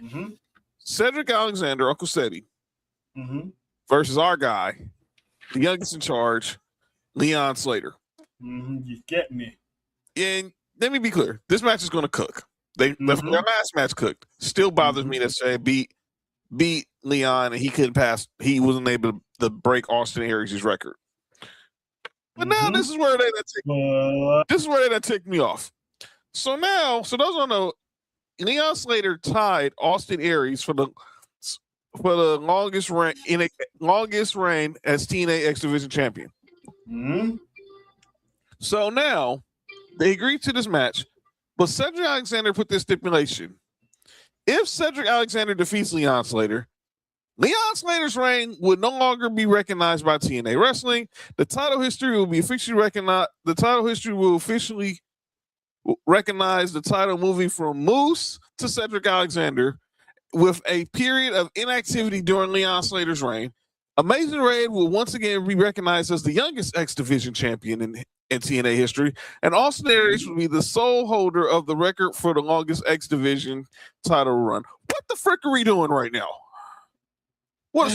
Mm-hmm. Cedric Alexander, Uncle Ceddy, versus our guy, the youngest in charge, Leon Slater. You get me. And let me be clear, this match is going to cook. Their last match cooked. Still bothers me that they beat Leon and he couldn't pass. He wasn't able to break Austin Aries' record. But now this is where they ticked me off. So those who don't know, Leon Slater tied Austin Aries for the longest reign as TNA X Division champion. So now they agreed to this match, but Cedric Alexander put this stipulation: if Cedric Alexander defeats Leon Slater, Leon Slater's reign would no longer be recognized by TNA Wrestling. The title history will be officially recognized. The title history will officially recognize the title moving from Moose to Cedric Alexander, with a period of inactivity during Leon Slater's reign. Amazing Red will once again be recognized as the youngest X Division champion in TNA history, and Austin Aries will be the sole holder of the record for the longest X Division title run. What the frick are we doing right now? And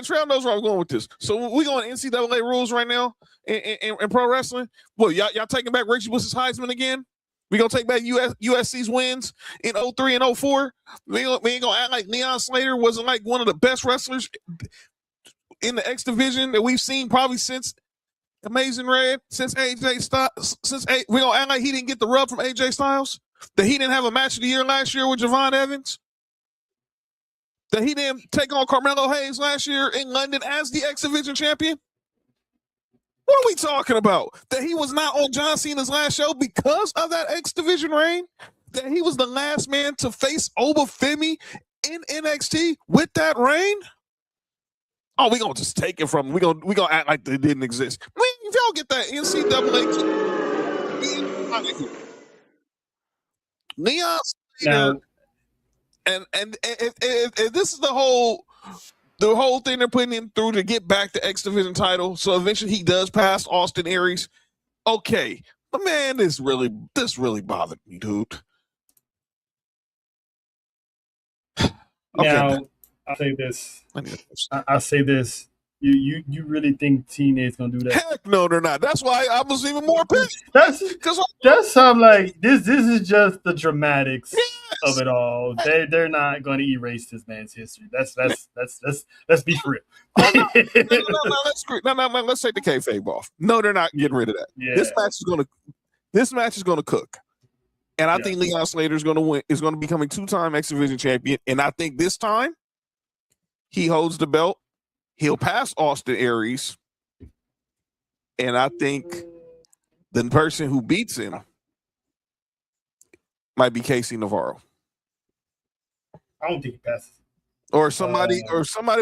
Trail knows where I'm going with this. So we going NCAA rules right now in pro wrestling. Well, y'all taking back Reggie Bush's Heisman again? We gonna take back USC's wins in 03 and 04. We ain't gonna act like Leon Slater wasn't like one of the best wrestlers in the X Division that we've seen probably since Amazing Red, since AJ Styles. We gonna act like he didn't get the rub from AJ Styles, that he didn't have a match of the year last year with Javon Evans, that he didn't take on Carmelo Hayes last year in London as the X Division champion. What are we talking about? That he was not on John Cena's last show because of that X Division reign? That he was the last man to face Obafemi in NXT with that reign? Oh, we gonna just take it from him. We gonna act like they didn't exist. If y'all get that NCAA, Leon Slater, and if this is the whole thing they're putting him through to get back the X Division title, so eventually he does pass Austin Aries. Okay, but man, this really bothered me, dude. Now, I'll say this. I'll say this. You really think TNA is gonna do that? Heck no, they're not. That's why I was even more pissed. That's how I'm like, this is just the dramatics of it all. They're not going to erase this man's history. Let's be for real. Oh, no, let's take the kayfabe off. No, they're not getting rid of that. Yeah. This match is gonna cook. And I Yeah. think Leon Slater is going to win. Is going to become a 2-time X Division champion. And I think this time he holds the belt. He'll pass Austin Aries. And I think the person who beats him might be Casey Navarro. I don't think he passes. Or somebody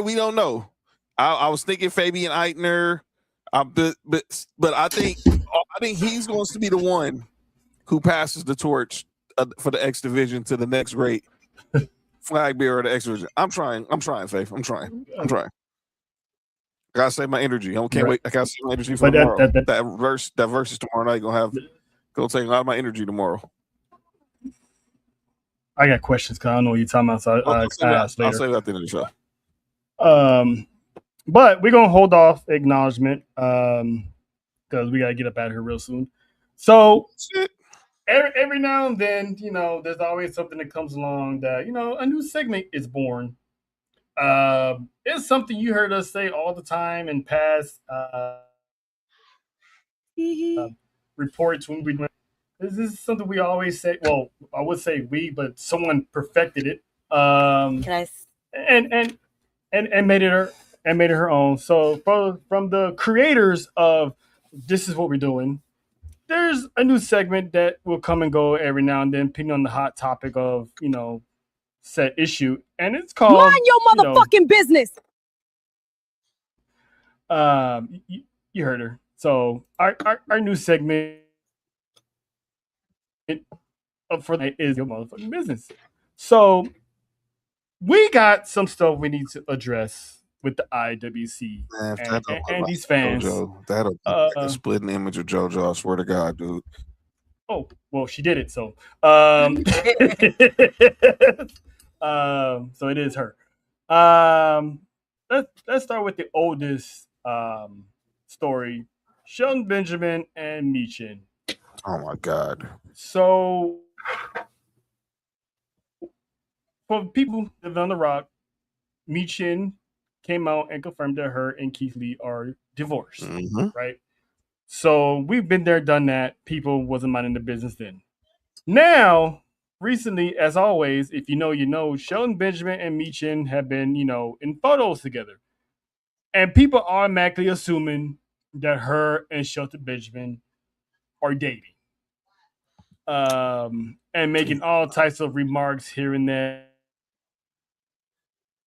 we don't know. I was thinking Fabian Eitner. But I think he's going to be the one who passes the torch for the X Division to the next great flag bearer of the X Division. I'm trying, Faith. I'm trying. I gotta save my energy. I can't wait. I gotta save my energy for tomorrow. That verse is tomorrow night. Gonna take a lot of my energy tomorrow. I got questions because I don't know what you're talking about. So I'll save it at the end of the show. But we're gonna hold off acknowledgement because we gotta get up out of here real soon. So every now and then, there's always something that comes along that a new segment is born. It's something you heard us say all the time in past reports when we went. This is something we always say. Well, I would say we, but someone perfected it. And made it her own. So from the creators of This Is What We're Doing, there's a new segment that will come and go every now and then, depending on the hot topic of set issue, and it's called Mind Your Motherfucking Business. You heard her. So our new segment for that is Your Motherfucking Business. So we got some stuff we need to address with the IWC and these fans. JoJo, that'll be like a splitting image of JoJo. I swear to God, dude. Oh, well, she did it, so so it is her. Let's start with the oldest story: Shelton Benjamin and Michin. Oh my God! So for people living on the Rock, Michin came out and confirmed that her and Keith Lee are divorced, right? So we've been there, done that. People wasn't minding the business then. Now, recently, as always, if you know, you know, Shelton Benjamin and Michin have been, in photos together. And people automatically assuming that her and Shelton Benjamin are dating. And making all types of remarks here and there.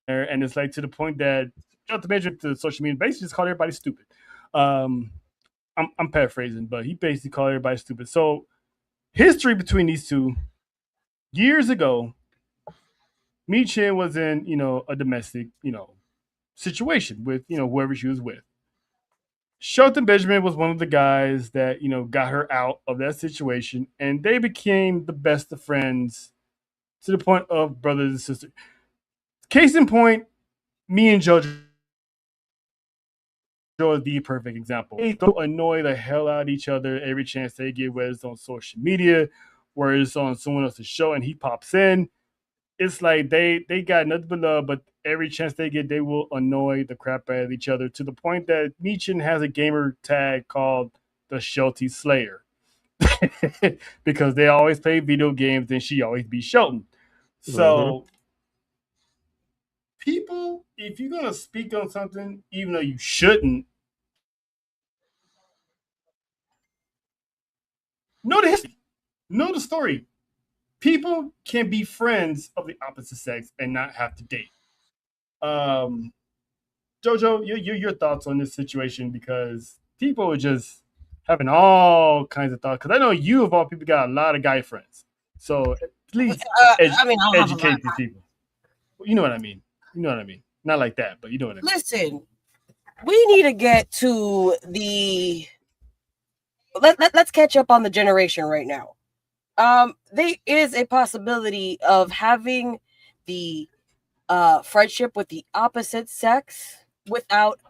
And it's like to the point that Shelton Benjamin to social media basically just called everybody stupid. I'm paraphrasing, but he basically called everybody stupid. So history between these two, years ago, Michin was in, a domestic, situation with, whoever she was with. Shelton Benjamin was one of the guys that, got her out of that situation, and they became the best of friends to the point of brothers and sisters. Case in point, me and JoJo is the perfect example. They annoy the hell out of each other every chance they get, whether it's on social media, whether it's on someone else's show and he pops in. It's like they got nothing but love, but every chance they get, they will annoy the crap out of each other to the point that Michin has a gamer tag called the Shelty Slayer because they always play video games and she always beats Shelton. So people, if you're going to speak on something, even though you shouldn't, know the history, know the story. People can be friends of the opposite sex and not have to date. JoJo, your thoughts on this situation, because people are just having all kinds of thoughts. Because I know you, of all people, got a lot of guy friends. So please educate these people. You know what I mean. Not like that, but you know what I mean. Listen, we need to get to the. Let's catch up on the generation right now. There is a possibility of having the friendship with the opposite sex without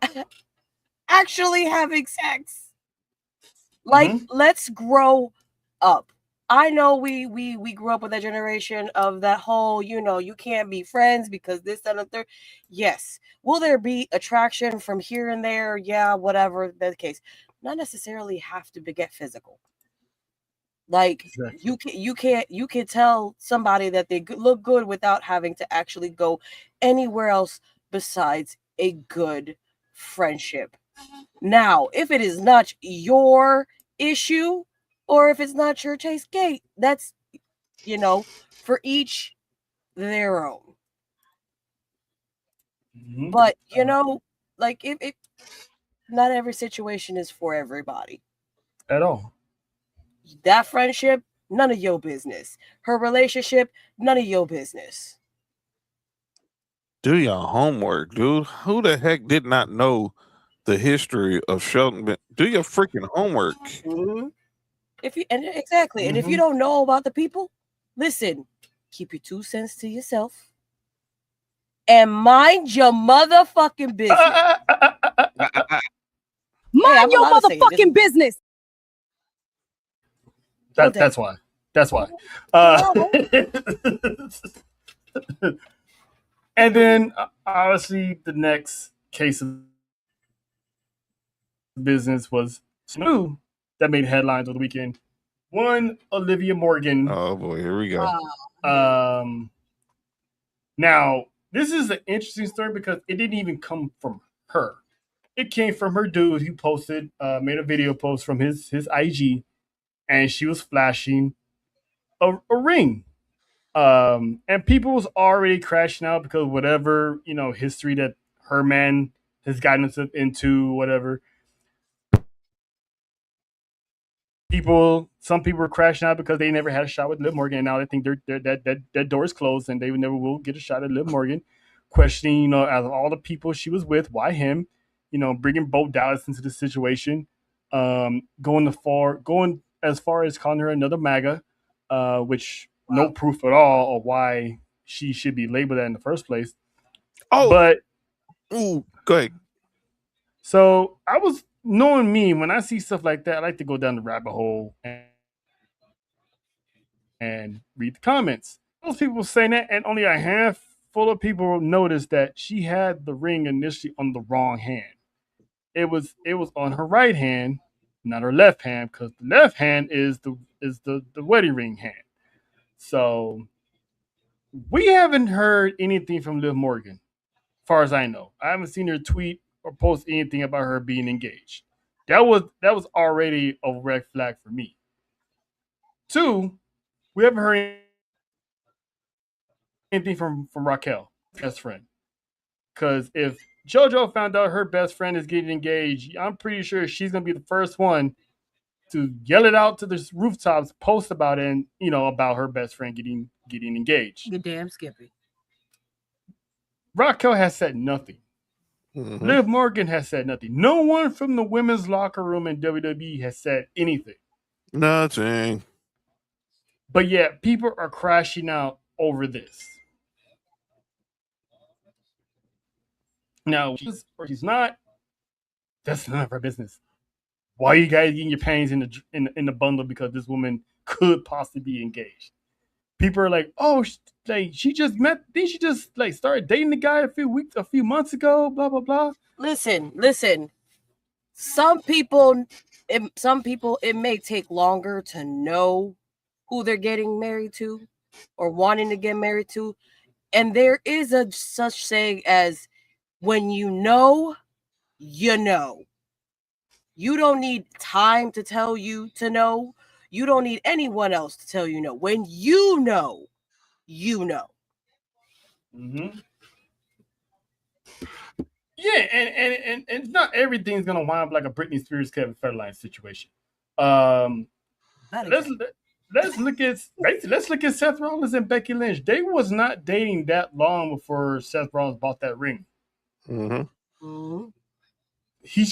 actually having sex. Like, let's grow up. I know we grew up with that generation of that whole, you can't be friends because this, that, and the third. Yes. Will there be attraction from here and there? Yeah, whatever the case. Not necessarily have to get physical. Like Exactly. you can tell somebody that they look good without having to actually go anywhere else besides a good friendship. Now, if it is not your issue or if it's not your taste, gate, that's for each their own. Mm-hmm. But like if not every situation is for everybody. At all. That friendship, none of your business. Her relationship, none of your business. Do your homework, dude. Who the heck did not know the history of Shelton? Do your freaking homework. Mm-hmm. Exactly, and if you Mm-hmm. don't know about the people, listen, keep your 2 cents to yourself and mind your motherfucking business. Hey, Mind I'm your allowed to say it. motherfucking business. That's why. That's why. And then obviously the next case of business was two that made headlines over the weekend. One, Olivia Morgan. Oh boy, here we go. Um, Now this is an interesting story because it didn't even come from her. It came from her dude who posted, made a video post from his IG, and she was flashing a ring. And people was already crashing out because whatever history that her man has gotten into whatever. Some people were crashing out because they never had a shot with Liv Morgan, and now they think that door is closed and they never will get a shot at Liv Morgan. Questioning, out of all the people she was with, why him? Bringing Bo Dallas into the situation, going as far as calling her another MAGA, which no proof at all of why she should be labeled that in the first place. Oh, But ooh, go ahead. so I was knowing me when I see stuff like that, I like to go down the rabbit hole and read the comments. Those people saying that, and only a handful of people noticed that she had the ring initially on the wrong hand. It was on her right hand, not her left hand, because the left hand is the wedding ring hand. So we haven't heard anything from Liv Morgan, as far as I know. I haven't seen her tweet or post anything about her being engaged. That was already a red flag for me. Two, we haven't heard anything from Raquel, best friend. Because if JoJo found out her best friend is getting engaged, I'm pretty sure she's gonna be the first one to yell it out to the rooftops, post about it, and about her best friend getting engaged. You damn Skippy. Raquel has said nothing. Mm-hmm. Liv Morgan has said nothing. No one from the women's locker room in WWE has said anything. Nothing. But yet people are crashing out over this. Now, she's not. That's none of her business. Why are you guys getting your panties in the bundle because this woman could possibly be engaged? People are like, oh, she just met. Didn't she just started dating the guy a few months ago? Blah blah blah. Listen. Some people, it may take longer to know who they're getting married to or wanting to get married to, and there is a such saying as when you know, you know. You don't need time to tell you to know. You don't need anyone else to tell you no. When you know, you know. Mm-hmm. Yeah, and not everything's gonna wind up like a Britney Spears Kevin Federline situation. Um, let's let's look at Seth Rollins and Becky Lynch. They was not dating that long before Seth Rollins bought that ring. Mm-hmm. Mm-hmm. He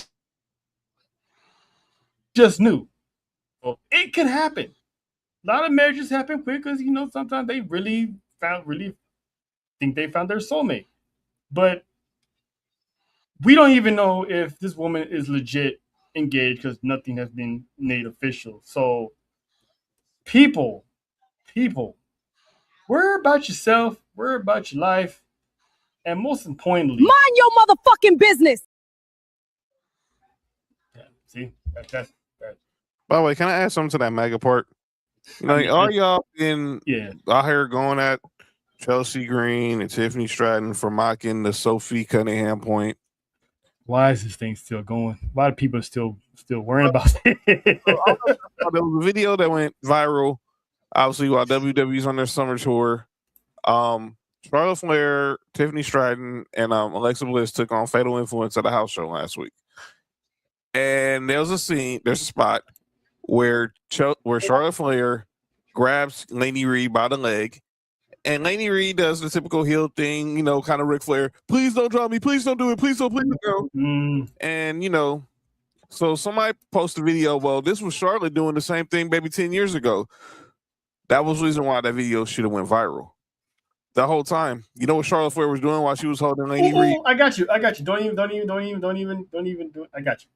just knew. Well, it can happen. A lot of marriages happen quick because sometimes they really think they found their soulmate. But we don't even know if this woman is legit engaged because nothing has been made official. So people, worry about yourself, worry about your life, and most importantly, Mind your motherfucking business. see, that. By the way, can I add something to that mega part? You know, all y'all been out here going at Chelsea Green and Tiffany Stratton for mocking the Sophie Cunningham point. Why is this thing still going? Why are people still worrying about it? There was a video that went viral, obviously, while WWE's on their summer tour. Charlotte Flair, Tiffany Stratton, and Alexa Bliss took on Fatal Influence at a house show last week. And there's a spot where Charlotte Flair grabs Lainey Reed by the leg, and Lainey Reed does the typical heel thing, you know, kind of Ric Flair. Please don't drop me. Please don't do it. Please don't go. And, you know, so somebody posted a video. Well, this was Charlotte doing the same thing maybe 10 years ago. That was the reason why that video should have went viral. The whole time. You know what Charlotte Flair was doing while she was holding Lainey Reed? I got you. Don't even do it. I got you.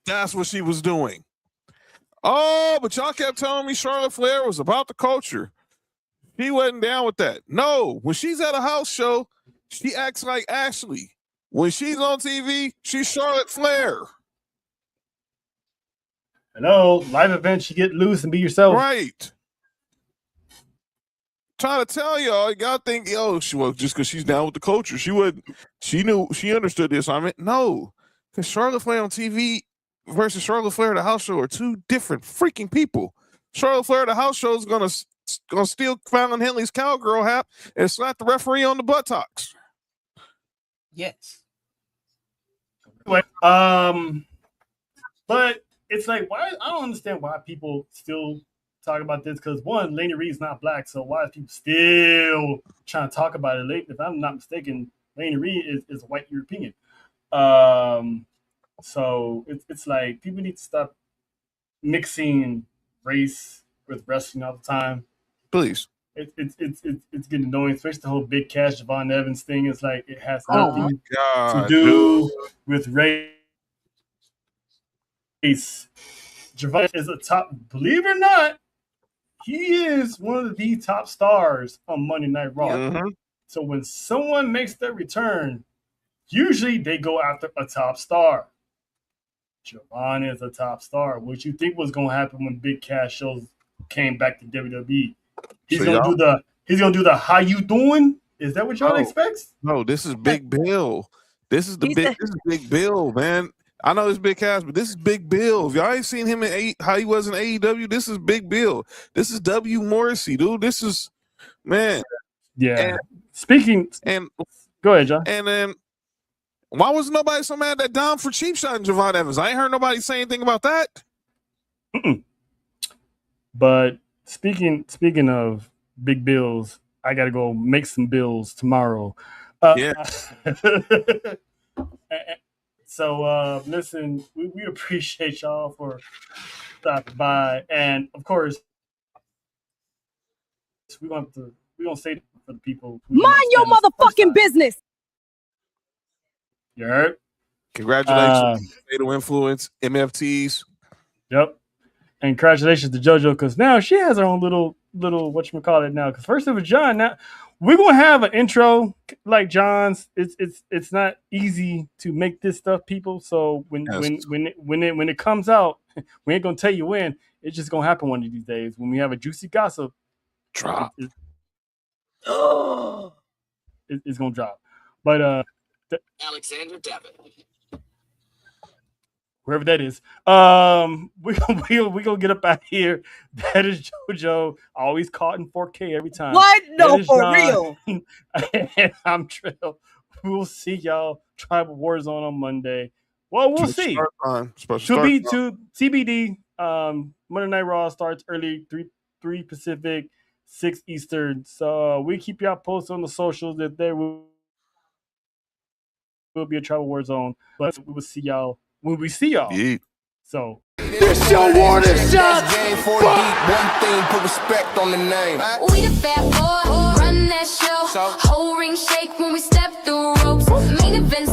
That's what she was doing. Oh, but y'all kept telling me Charlotte Flair was about the culture. She wasn't down with that. No, when she's at a house show, she acts like Ashley. When she's on TV, she's Charlotte Flair. Hello, live events, you get loose and be yourself. Right. Trying to tell y'all think, just because she's down with the culture, she understood the assignment. No, because Charlotte Flair on TV versus Charlotte Flair at a house show are two different freaking people. Charlotte Flair at a house show is gonna steal Fallon Henley's cowgirl hat and slap the referee on the buttocks. Yes. But it's like, why? I don't understand why people still talk about this, because one, Lainey Reed's not black, so why is people still trying to talk about it? If I'm not mistaken, Lainey Reed is a white European. So it's like people need to stop mixing race with wrestling all the time. Please. It's getting annoying, especially the whole Big Cash Javon Evans thing. It's like it has Oh nothing my God, to do with race. Javon is a top, believe it or not, he is one of the top stars on Monday Night Raw. Mm-hmm. So when someone makes their return, usually they go after a top star. Javon is a top star. What you think was going to happen when Big Cash shows came back to WWE? He's gonna do the how you doing? Is that what y'all expect? No, this is Big Bill. This is Big Bill, man. I know it's Big Cash, but this is Big Bill. If y'all ain't seen him in how he was in AEW, this is Big Bill. This is W. Morrissey, dude. This is, man. Yeah. And go ahead, John. And then why was nobody so mad that Dom for cheap shot and Javon Evans? I ain't heard nobody say anything about that. But speaking of big bills, I got to go make some bills tomorrow. So listen, we appreciate y'all for stopping by, and of course, we're gonna say for the people. Mind your motherfucking business. You heard? Congratulations, Fatal Influence, MFTs. Yep, and congratulations to JoJo, because now she has her own little whatchamacallit now. Because first it was John. Now we're gonna have an intro like John's. It's not easy to make this stuff, people. So when it comes out, we ain't gonna tell you when. It's just gonna happen one of these days when we have a juicy gossip drop. It's gonna drop. But Alexander Devitt, wherever that is, we gonna get up out here. That is JoJo, always caught in 4K every time. What? No, for John. real. And I'm Trill. We'll see y'all Tribal Warzone on Monday. Well, we'll see. TBD. Monday Night Raw starts early, 3 Pacific, 6 Eastern. So we keep y'all posted on the socials that there will be a Tribal Warzone. But we will see y'all when we see y'all. Yeah. So This your warning shot. Game 4 deep, one thing, put respect on the name. We the fat boys, run that show. Whole ring shake when we step through ropes. Main event